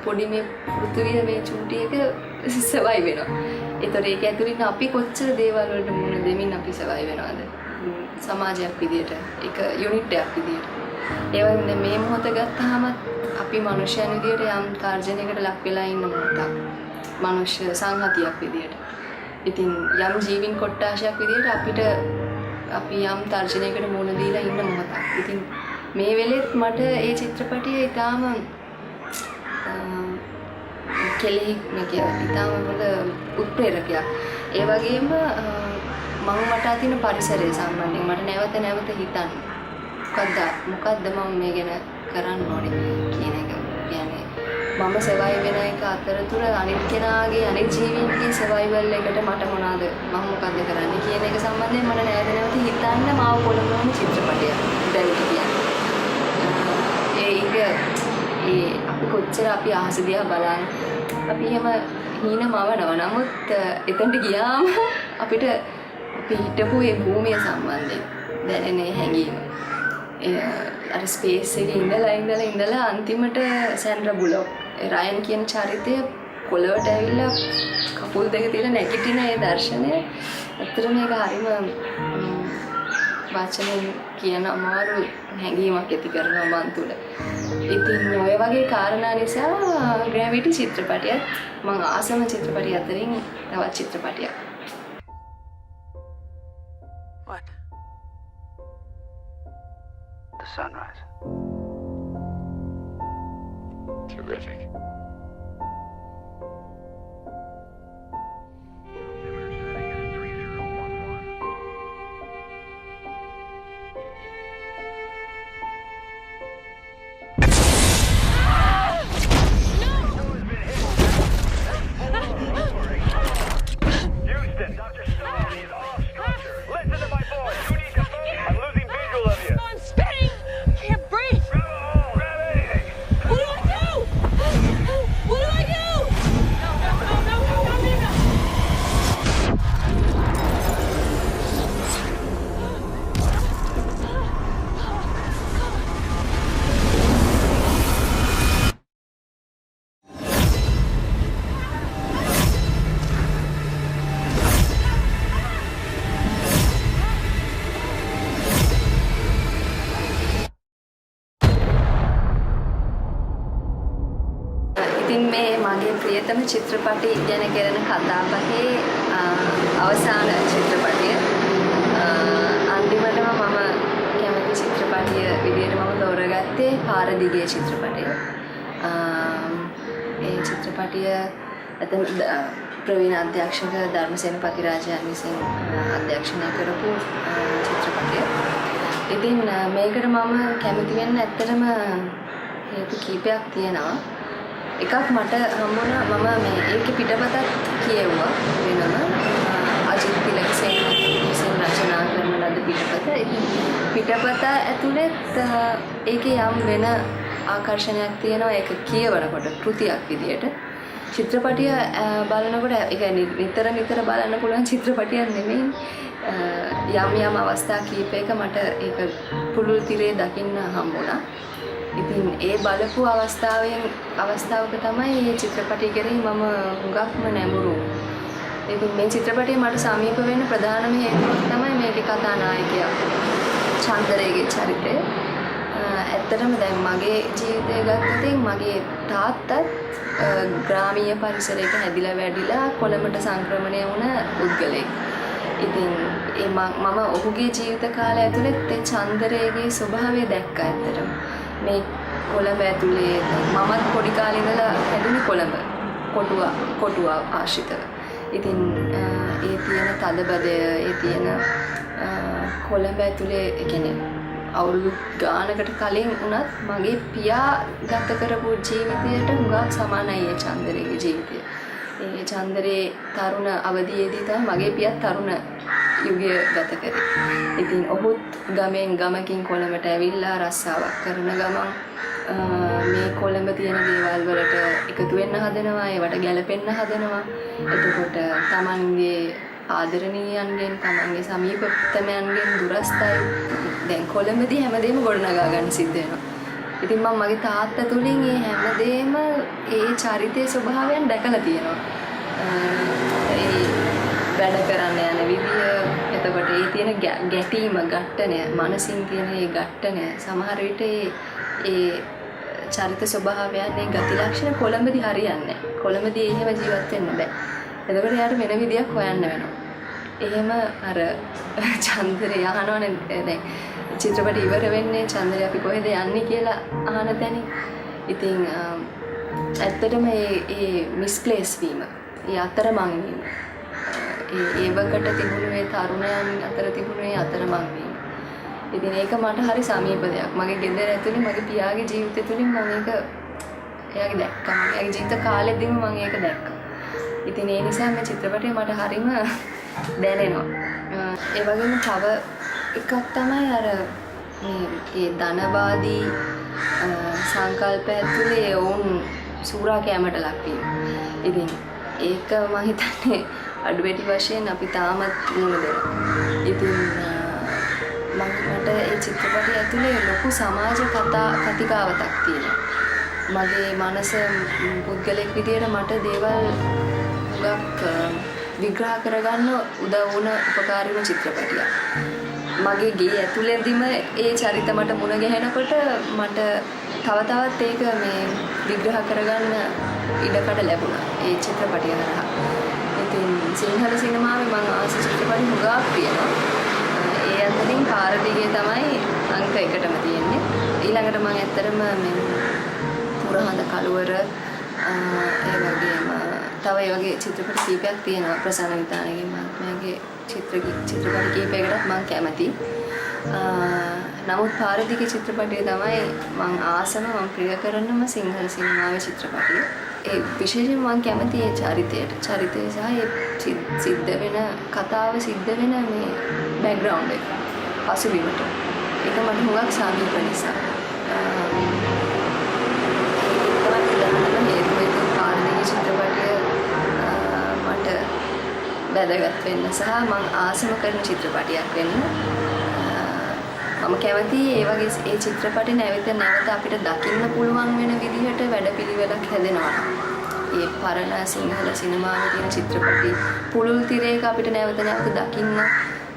පොඩි මේ පෘථිවිය මේ චූටි එක සර්වයිව් වෙනවා. ඒතර ඒක ඇතුළින් අපි කොච්චර දේවල් වලට මුහුණ දෙමින් අපි සර්වයිව් වෙනවද? සමාජයක් විදියට, ඒක යුනිට් එකක් විදියට. ඒ වගේම මේ මොහොත ගත්තාම අපි මනුෂ්‍යයන් විදියට යම් තර්ජනයකට ලක් වෙලා ඉන්න මොහොතක්. මනුෂ්‍ය සංහතියක් විදියට. ඉතින් යම් ජීවින් කොට්ටාශයක් විදියට අපි යම් තර්ජනයකට මුහුණ දීලා ඉන්න මොහොතක්. ඉතින් මේ වෙලෙත් මට ඒ චිත්‍රපටිය ඊටාම ඊටාම හොඳ උත්ප්‍රේරකයක්. ඒ වගේම මට අතින පරිසරය සම්බන්ධයෙන් මට නැවත හිතන්න මොකද්ද මම මේ ගැන කරන්න ඕනේ කියන එක. කියන්නේ මම සර්වයිව් වෙන එක අතරතුර අනිත් කෙනාගේ අනිත් ජීවීන්ගේ සර්වයිවල් එකට මට මොනවාද මම මොකද්ද කරන්නේ කියන එක සම්බන්ධයෙන් මට නැවත හිතන්න මාව පොළඹවන චිත්‍රපටයක්. දැන් කියන්නේ අපි කොච්චර අපි අහස දිහා බලන අපි එහෙම හීනමවනවා. නමුත් එතනට ගියාම අපිට අපි හිටපු ඒ භූමිය සම්බන්ධයෙන් දැනෙන හැඟීම අර ස්පේස් එකේ ඉඳලා අන්තිමට සැන්ඩ්‍රා බුලොක් රයන් කියන චරිතය පොළවට ඇවිල්ලා කකුල් දෙක තියලා නැගිටින ඒ දර්ශනය ඇත්තටම මේක හරිම වචනෙන් කියන අමාරු හැඟීමක් ඇති කරනවා මන් තුළ. ඉතින් ඔය වගේ කාරණා නිසා ග්‍රැවිටි චිත්‍රපටියත් මම ආසම චිත්‍රපටිය අතරින් තවත් චිත්‍රපටියක්. What? The sunrise. Terrific. ප්‍රියතම චිත්‍රපටි ගැන කරන කතාබහේ අවසාන චිත්‍රපටය. අන්තිමටම මම කැමති චිත්‍රපටිය විදියට මම තෝරගත්තේ පාරදිගේ චිත්‍රපටය. ඒ චිත්‍රපටිය ඇතන ප්‍රවීණ අධ්‍යක්ෂක ධර්මසේන පතිරාජයන් විසින් අධ්‍යක්ෂණය කරපු චිත්‍රපටය. ඉතින් මේකට මම කැමති වෙන්න ඇත්තටම හේතු කීපයක් තියෙනවා. එකක් මට හම්බුණා මම මේ ඒකේ පිටපතක් කියෙව්වා වෙනම අජිත් තිලකසේන විසින් රචනා කරන ලද පිටපත. ඉතින් පිටපත ඇතුළෙත් ඒකේ යම් වෙන ආකර්ෂණයක් තියෙනවා ඒක කියවනකොට කෘතියක් විදියට. චිත්‍රපටිය බලනකොට ඒක නිතර බලන්න පුළුවන් චිත්‍රපටියක් නෙමෙයි. යම් අවස්ථා කීපයක මට ඒක පුළුල් තිරේ දකින්න හම්බුණා. ඉතින් ඒ බලපු අවස්ථාවක තමයි මේ චිත්‍රපටිය කෙරෙහි මම හුඟක්ම නැඹුරු. ඉතින් මේ චිත්‍රපටිය මට සමීප වෙන්න ප්‍රධානම හේතුව තමයි මේකේ කතානායකයා චන්දරේගේ චරිතය. ඇත්තටම දැන් මගේ ජීවිතය ගත්තොත් මගේ තාත්තත් ග්‍රාමීය පරිසරයක හැදිලා වැඩිලා කොළඹට සංක්‍රමණය වුණ පුද්ගලෙක්. ඉතින් මම ඔහුගේ ජීවිත කාලය ඇතුළේ ඒ චන්දරේගේ ස්වභාවය දැක්කා ඇත්තටම. මේ කොළඹ ඇතුලේ මමත් පොඩි කාලේ ඉඳලා හැදුනේ කොළඹ කොටුව ආශ්‍රිතව. ඉතින් ඒ තියෙන තදබදය ඒ තියෙන කොළඹ ඇතුලේ කියන්නේ අවුරුදු ගානකට කලින් වුණත් මගේ පියා ගත කරපු ජීවිතයට හුඟක් සමානයි ඒ චන්දරේගේ ජීවිතය. ඒ චන්දරේ තරුණ අවදියේදී තමයි මගේ පියාත් තරුණ යුගය ගත කරේ. ඉතින් ඔහුත් ගමකින් කොළඹට ඇවිල්ලා රස්සාවක් කරන ගමන් මේ කොළඹ තියෙන දේවල් වලට එකතු වෙන්න හදනවා, ඒවට ගැලපෙන්න හදනවා. එතකොට තමන්ගේ ආදරණීයයන්ගෙන්, තමන්ගේ සමීපතමයන්ගෙන් දුරස්තයි. දැන් කොළඹදී හැමදේම ගොඩනගා ගන්න සිද්ධ වෙනවා. ඉතින් මම මගේ තාත්තා තුලින් මේ හැමදේම ඒ චරිතයේ ස්වභාවයන් දැකලා තියෙනවා. ඒ වැඩ කරන්න යන විදිය, එතකොට ඒ තියෙන ගැටීම, ඝට්ටනය, මනසින් තියෙන ඒ ඝට්ටනය, සමහර විට ඒ චරිත ස්වභාවයන්, ඒ ගති ලක්ෂණ කොළඹදී හරියන්නේ නැහැ. කොළඹදී එහෙම ජීවත් වෙන්න බෑ. එතකොට යාට වෙන විදියක් හොයන්න වෙනවා. එහෙම අර චන්දරේ අහනවනේ දැන් චිත්‍රපටි ඉවර වෙන්නේ චන්දරේ අපි කොහෙද යන්නේ කියලා අහන තැනින්. ඉතින් ඇත්තටම මේ මිස්ප්ලේස් වීම, ඒ අතරමං වීම, ඒ වකට තිබුණු මේ තරුණයන් අතර තිබුණු මේ අතරමං වීම. ඉතින් ඒක මට හරි සමීප දෙයක්. මගේ ගෙදර ඇතුලේ මගේ පියාගේ ජීවිතය තුළින් මම ඒක එයාගේ දැක්කා. එයාගේ ජීවිත කාලෙදීම මම ඒක දැක්කා. ඉතින් ඒ නිසා මේ චිත්‍රපටය මට හරිම දැනෙනවා. ඒ වගේම තව එකක් තමයි අර මේ ධනවාදී සංකල්ප ඇතුලේ වුන් සූරා කැමට ලක්වීම. ඉතින් ඒක මම හිතන්නේ අඩුවෙටි වශයෙන් අපි තාමත් මුණ දෙනවා. ඉතින් මට ඒ චිත්‍රපටය ඇතුලේ ලොකු සමාජ කතිකාවතක් තියෙනවා. මගේ මනස පුද්ගලෙක් විදියට මට දේවල් හුඟක් විග්‍රහ කරගන්න උදව් වුණ උපකාරීම චිත්‍රපටියක්. මගේ ගේ ඇතුළෙන්දිම ඒ චරිත මට මුණ ගැහෙනකොට මට තව තවත් ඒක මේ විග්‍රහ කරගන්න ඉඩකඩ ලැබුණා ඒ චිත්‍රපටිය හරහා. ඉතින් සිංහල සිනමාවේ මම ආස චිත්‍රපටි හුඟක් තියෙනවා. ඒ අතරින් පාරදිගේ තමයි අංක 1ටම තියෙන්නේ. ඊළඟට මම ඇත්තටම මේ පුරහඳ කළුවර ඒ වගේම තව ඒ වගේ චිත්‍රපට කීපයක් තියෙනවා. ප්‍රසන්න විතානගේ මහත්මයාගේ චිත්‍රපට කීපයකටත් මම කැමතියි. නමුත් පාරදිගේ චිත්‍රපටය තමයි මම ආසම මම ප්‍රිය කරනම සිංහල සිනමාවේ චිත්‍රපටිය. ඒ විශේෂයෙන් මම කැමති ඒ චරිතය සහ ඒ සිද්ධ වෙන කතාව සිද්ධ වෙන මේ බෑග්ග්‍රවුන්ඩ් එක පසුබිමට. ඒක මට හුඟක් සමීප නිසා. වැදගත් වෙන්න සහ මම ආසම කරන චිත්‍රපටියක් වෙන්න. මම කැමතියි ඒ වගේ ඒ චිත්‍රපටි නැවත අපිට දකින්න පුළුවන් වෙන විදිහට වැඩපිළිවෙලක් හැදෙනවා. ඒ පරණ සිංහල සිනමාවේ තියෙන චිත්‍රපටි පුළුල් තිරයක අපිට නැවත දකින්න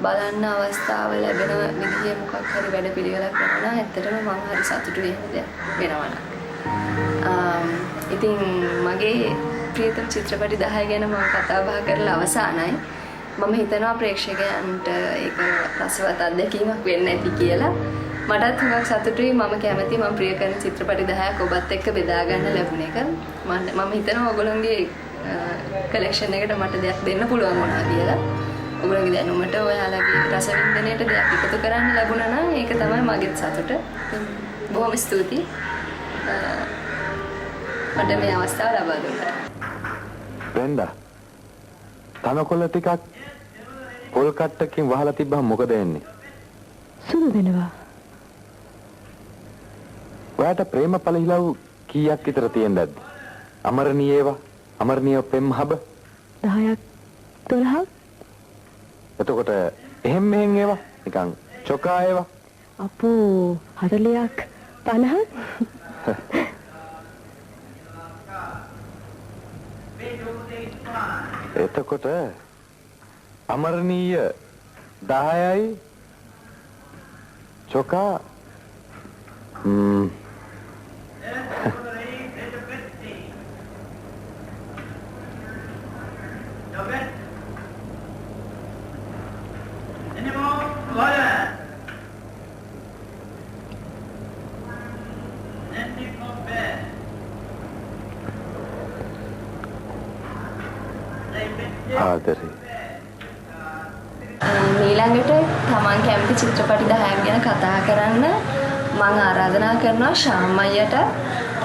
බලන්න අවස්ථාව ලැබෙන විදිහේ මොකක් හරි වැඩපිළිවෙලක් වෙනවා. ඇත්තටම මම හරි සතුටුයි වෙනවා. ඉතින් මගේ ප්‍රියතම චිත්‍රපටි 10 ගැන මම කතා බහ කරලා අවසానයි. මම හිතනවා ප්‍රේක්ෂකයන්ට ඒක රසවත් අත්දැකීමක් වෙන්න ඇති කියලා. මටත් හුඟක් සතුටුයි. මම කැමතියි මම ප්‍රිය කරන චිත්‍රපටි 10ක් ඔබත් එක්ක බෙදා ගන්න ලැබුණ එක. මම හිතනවා ඔයගොල්ලෝගේ කලෙක්ෂන් එකට මට දෙයක් දෙන්න පුළුවන් වුණා කියලා. ඔයගොල්ලෝගේ දැනුමට ඔයාලගේ රසවින්දනයට දෙයක් එකතු කරන්න ලැබුණා නම් ඒක තමයි මගේ සතුට. බොහොම ස්තුතියි. මට මේ අවස්ථාව ලබා දුන්නාට. වෙන්දා. තනකොළ ටිකක් පොල් කට්ටකින් වහලා තිබ්බම මොකද වෙන්නේ? සුදු වෙනවා. ඔයාට ප්‍රේම පළහිලව් කීයක් විතර තියෙන්නද? අමරණීය ඒවා, අමරණීය පෙම් හබ 10ක් 12ක්. එතකොට එහෙම් මෙහෙන් ඒවා නිකන් චොකා ඒවා අපෝ 40ක් 50ක්. එතකොට අමරණීය 10යි චොකා ඊළඟට තමන් කැමති චිත්‍රපටි 10ක් ගැන කතා කරන්න මම ආරාධනා කරනවා ශාම් අයියට,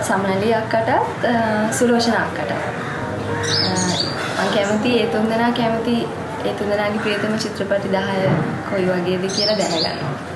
සමනලි අක්කටත්, සුලෝචන අක්කට. මම කැමති ඒ තුන්දෙනාගේ ප්‍රියතම චිත්‍රපටි 10 කොයි වගේද කියලා දැනගන්න.